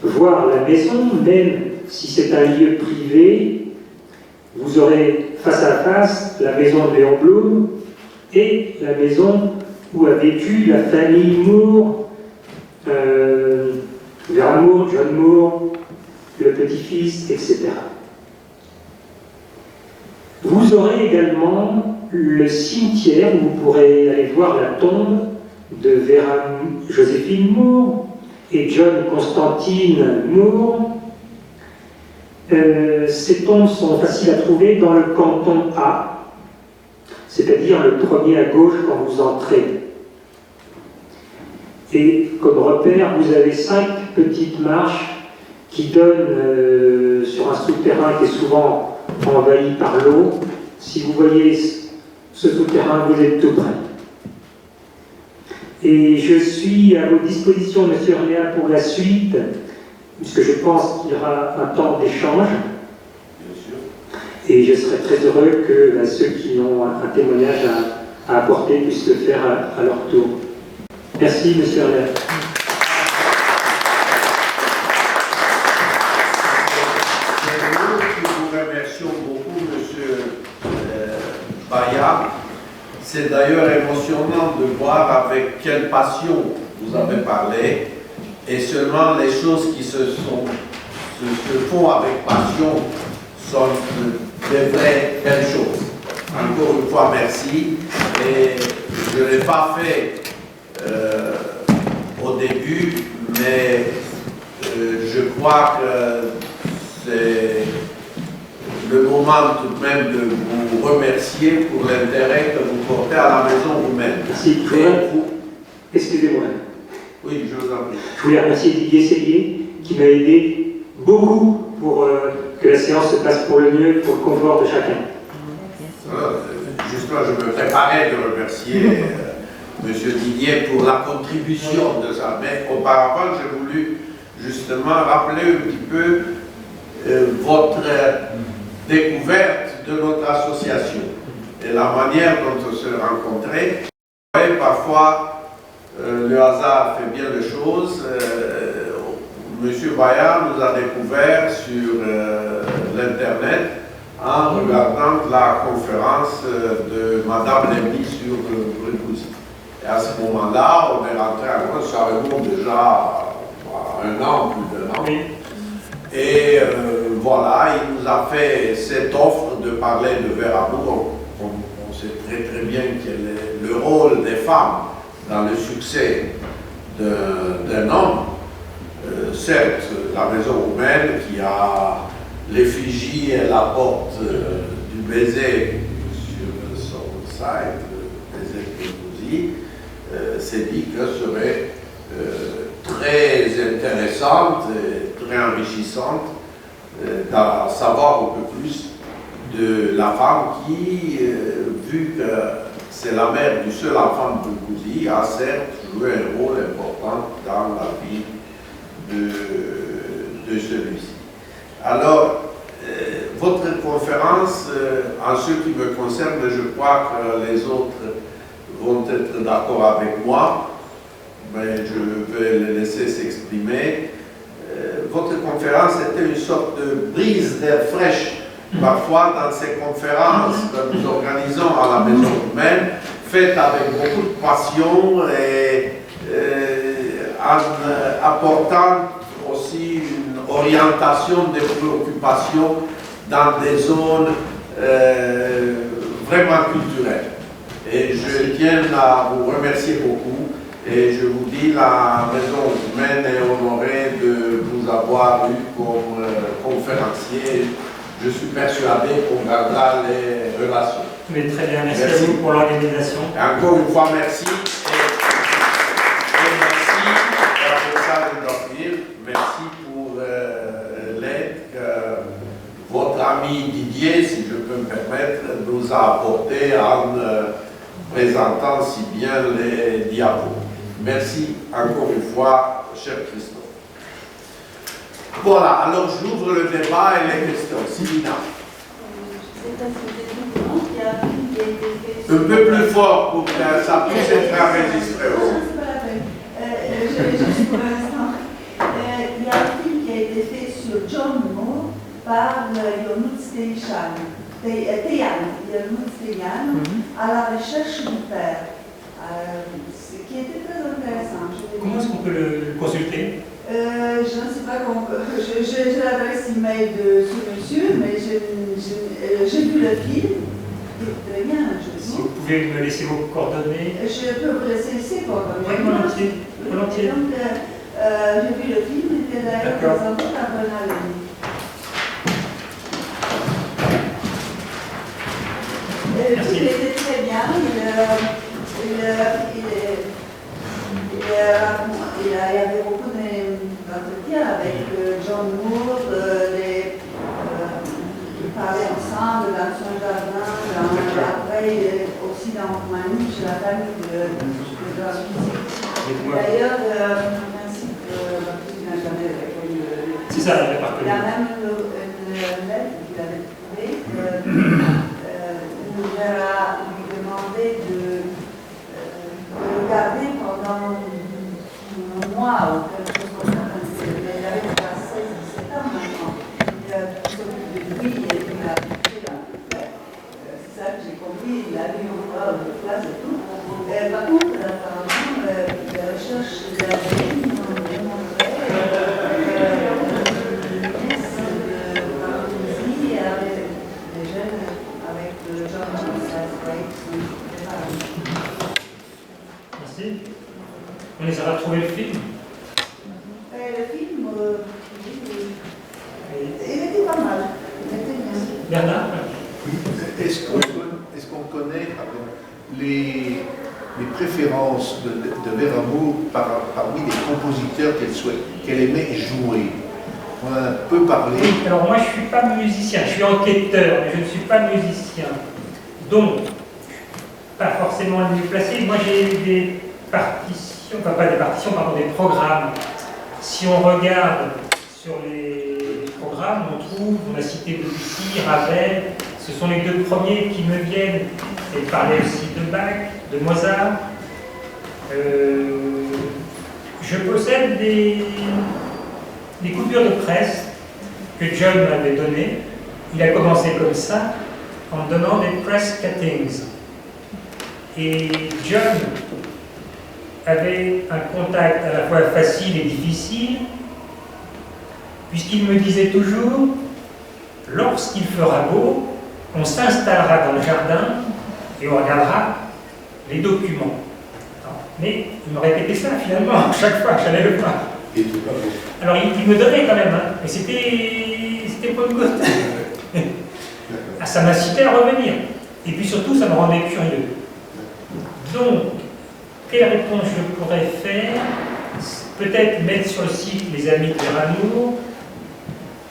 voir la maison, même si c'est un lieu privé. Vous aurez face à face la maison de Léon Blum et la maison où a vécu la famille Moore, Vera Moore, John Moore, le petit-fils, etc. Vous aurez également le cimetière où vous pourrez aller voir la tombe de Vera Joséphine Moore et John Constantine Moore. Ces tombes sont faciles à trouver dans le canton A, c'est-à-dire le premier à gauche quand vous entrez. Et comme repère, vous avez 5 petites marches qui donnent sur un souterrain qui est souvent envahi par l'eau. Si vous voyez ce souterrain, vous êtes tout près. Et je suis à vos dispositions, Monsieur Orléans, pour la suite, puisque je pense qu'il y aura un temps d'échange. Et je serai très heureux que ceux qui ont un témoignage à apporter puissent le faire à leur tour. Merci, Monsieur Orléans. Nous remercions beaucoup, Monsieur Bayard. C'est d'ailleurs émotionnant de voir avec quelle passion vous avez parlé, et seulement les choses qui se font avec passion sont des vraies belles choses. Encore une fois, merci. Et je ne l'ai pas fait au début, mais je crois que c'est le moment tout de même de vous remercier pour l'intérêt que vous portez à la maison vous-même. Merci. Excusez-moi. Oui, je vous en prie. Je voulais remercier Didier Sellier qui m'a aidé beaucoup pour que la séance se passe pour le mieux, pour le confort de chacun. Justement, je me préparais de remercier M. Didier pour la contribution de ça. Mais auparavant, j'ai voulu justement rappeler un petit peu votre découverte de notre association et la manière dont on se rencontrait. Et parfois, le hasard fait bien les choses. Monsieur Bayard nous a découvert sur l'Internet en regardant la conférence de Madame Lémy sur Brancusi. Et à ce moment-là, on est rentré à moi, ça remonte déjà un an, plus d'un an. Et voilà, il nous a fait cette offre de parler de Vera Moore. On sait très très bien quel est le rôle des femmes dans le succès d'un homme. Certes, la maison roumaine qui a l'effigie et la porte du baiser sur son site, le baiser de Brancusi, s'est dit que ce serait très intéressante et très enrichissante d'en savoir un peu plus de la femme qui, vu que c'est la mère du seul enfant de Brancusi, a certes joué un rôle important dans la vie de celui-ci. Alors, votre conférence, en ce qui me concerne, je crois que les autres vont être d'accord avec moi, mais je vais les laisser s'exprimer. Votre conférence était une sorte de brise d'air fraîche. Parfois, dans ces conférences que nous organisons à la Maison Roumaine, faites avec beaucoup de passion et en apportant aussi une orientation des préoccupations dans des zones vraiment culturelles. Et je tiens à vous remercier beaucoup. Et je vous dis, la Maison Roumaine est honorée de vous avoir eu comme conférencier. Je suis persuadé qu'on gardera les relations. Mais très bien, merci à vous pour l'organisation. Encore une fois, merci. Et merci à ça de dormir. Merci pour l'aide que votre ami Didier, si je peux me permettre, nous a apporté en présentant si bien les diapos. Merci encore une fois, cher Christophe. Voilà, alors j'ouvre le débat et les questions. Sylvina. Un peu plus fort pour que ça puisse être enregistré. Juste pour l'instant, il y a un film qui a été fait sur John Moore par Yonut Steyan, à la recherche du père, ce qui était très intéressant. Comment est-ce qu'on peut le consulter? Je ne sais pas comment. J'ai l'adresse email de ce monsieur, mais j'ai vu le film. Très bien, Si vous pouvez me laisser vos coordonnées. Je peux vous laisser ces coordonnées. Oui, volontiers. Volontiers. Donc, j'ai vu le film, il était d'ailleurs présenté par Bernard Lévy. Merci. Il était très bien. Il y avait beaucoup d'entretiens avec John Moore, ils parlaient ensemble dans son jardin, après aussi dans Roumanie, chez la famille de la musique. D'ailleurs, ainsi que il n'a jamais répondu. C'est ça, il n'a pas Il y a même une lettre qu'il avait trouvée où il a lui demandé de le garder pendant un mois ou quelque chose comme ça. Il avait déjà 16-17 ans maintenant. Il s'occupe de lui et il a touché dans le fait. C'est ça que j'ai compris. Il a mis au bras de place et tout. Par contre, apparemment, les recherches de l'ADN ont démontré des jeunes avec le genre de Merci. On les a retrouvés le film. Le film, il était pas mal. Il était bien. Bernard? Est-ce qu'on connaît les préférences de Vera Moore parmi les compositeurs qu'elle aimait jouer? On a un peu parlé. Alors moi je ne suis pas musicien, je suis enquêteur, mais je ne suis pas musicien. Donc, pas forcément le mieux placé. Moi j'ai des partitions, enfin pas des partitions, pardon, des programmes. Si on regarde sur les programmes, on trouve, on a cité Debussy, Ravel, ce sont les deux premiers qui me viennent. Et parler aussi de Bach, de Mozart. Je possède des coupures de presse que John m'avait données. Il a commencé comme ça, en me donnant des press cuttings. Et John avait un contact à la fois facile et difficile, puisqu'il me disait toujours, lorsqu'il fera beau, on s'installera dans le jardin et on regardera les documents. Mais il me répétait ça finalement, chaque fois que j'allais le voir. Et tout pas beau. Alors il me donnait quand même, hein, mais c'était pas une goutte. Ah, ça m'incitait à revenir. Et puis surtout, ça me rendait curieux. Donc, quelle réponse je pourrais faire? Peut-être mettre sur le site les amis de Vera Moore,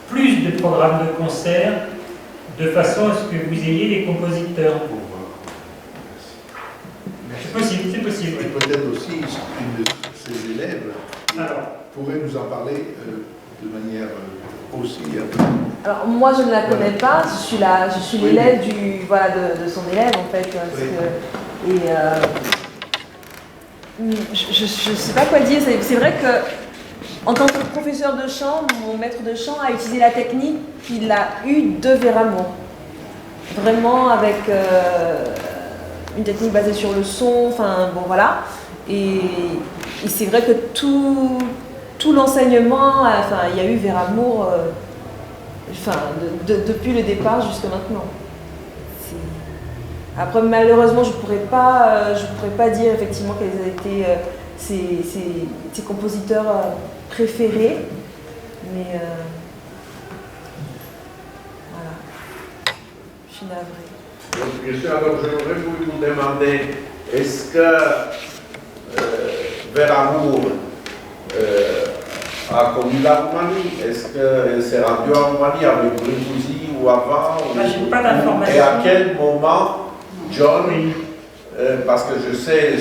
plus de programmes de concerts, de façon à ce que vous ayez les compositeurs. C'est possible, c'est possible. Et peut-être aussi une de ses élèves pourrait nous en parler de manière aussi. Alors moi je ne la connais pas, je suis l'élève de son élève en fait. Je ne sais pas quoi dire. C'est vrai que en tant que professeur de chant, mon maître de chant a utilisé la technique qu'il a eue de Vera Moore. Vraiment avec une technique basée sur le son, enfin bon voilà. Et c'est vrai que tout l'enseignement, enfin il y a eu Vera Moore, depuis le départ jusqu'à maintenant. Après malheureusement je pourrais pas dire effectivement quels ont été ses compositeurs préférés, mais voilà, je suis navrée. Alors j'aimerais vous demander, est-ce que Vera Moore a connu la Roumanie? Est-ce qu'elle s'est rendue en Roumanie avec Brancusi ou avant? J'ai pas d'informations. Et à quel moment John, parce que je sais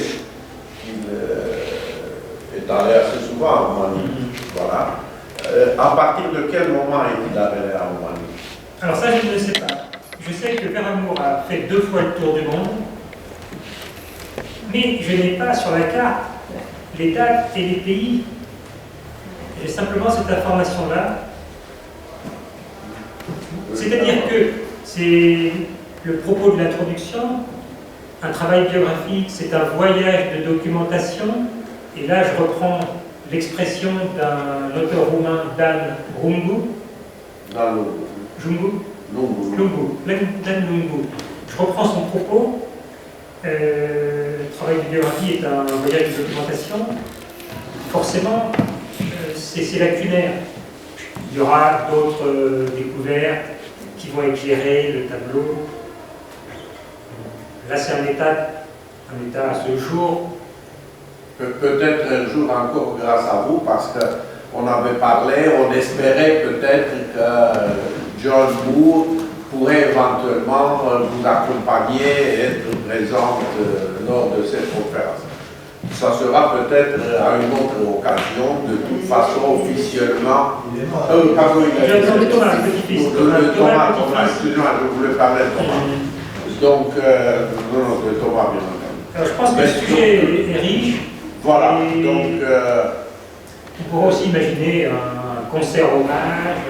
qu'il est allé assez souvent en Roumanie, voilà. à partir de quel moment est-il arrivé à Roumanie? Alors ça, je ne sais pas. Je sais que Veramour a fait 2 fois le tour du monde, mais je n'ai pas sur la carte les dates et les pays. J'ai simplement cette information-là. C'est-à-dire que c'est le propos de l'introduction, un travail biographique, c'est un voyage de documentation, et là je reprends l'expression d'un auteur roumain, Dan Lungu. Dan Lungu. Je reprends son propos. Le travail de biographie est un voyage de documentation. Forcément, c'est lacunaire. Il y aura d'autres découvertes qui vont éclairer le tableau. Là, c'est un état à ce jour. Peut-être un jour encore grâce à vous, parce qu'on avait parlé, on espérait peut-être que John Moore pourrait éventuellement vous accompagner et être présent lors de cette conférence. Ça sera peut-être à une autre occasion, de toute façon officiellement. Pardon, de Thomas, petit-fils. Thomas, excusez-moi, je voulais parler de Thomas. Donc, non, de Thomas, bien entendu. Alors, je pense que le sujet est riche. Voilà, et donc... on pourra aussi imaginer un concert hommage.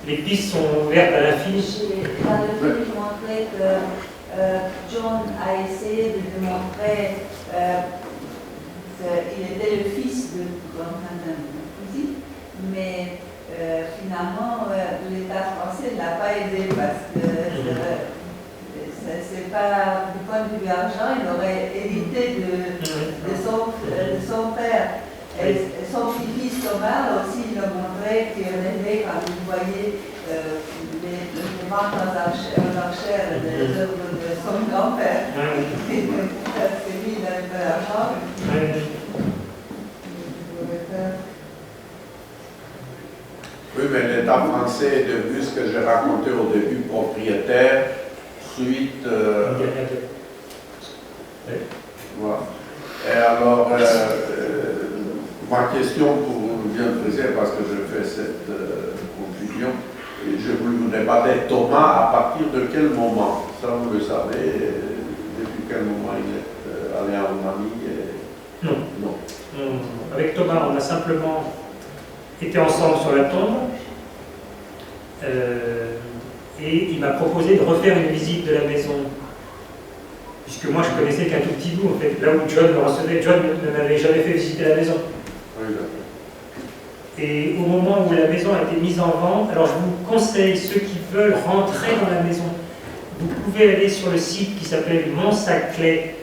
Les pistes sont ouvertes à la fiche. Dans le film, je montrais que John a essayé de démontrer qu'il était le fils de Constantin Pouzy, mais finalement, l'État français ne l'a pas aidé parce que c'est pas du point de vue argent, il aurait hérité de son père. Et son petit-fils Thomas aussi, il a montré qu'il aimait quand il voyait les ventes aux enchères des œuvres de son grand-père. Parce que lui, il avait pas d'argent. Oui, mais l'État français est devenu ce que j'ai raconté au début, propriétaire, suite... Voilà. Et alors, ma question pour vous bien préciser, parce que je fais cette conclusion, je voulais vous demander, Thomas, à partir de quel moment, ça vous le savez, depuis quel moment il est allé en Roumanie Non. Avec Thomas, on a simplement été ensemble sur la tombe, et il m'a proposé de refaire une visite de la maison. Puisque moi je connaissais qu'un tout petit bout, en fait, là où John me recevait, John ne m'avait jamais fait visiter la maison. Oui, et au moment où la maison a été mise en vente, alors je vous conseille, ceux qui veulent rentrer dans la maison, vous pouvez aller sur le site qui s'appelle montsaclay.fr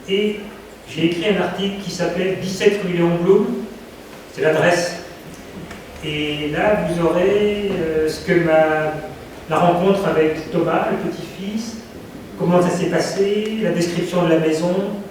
et j'ai écrit un article qui s'appelle 17 rue Léon Blum, c'est l'adresse. Et là vous aurez ce que la rencontre avec Thomas, le petit-fils, comment ça s'est passé, la description de la maison,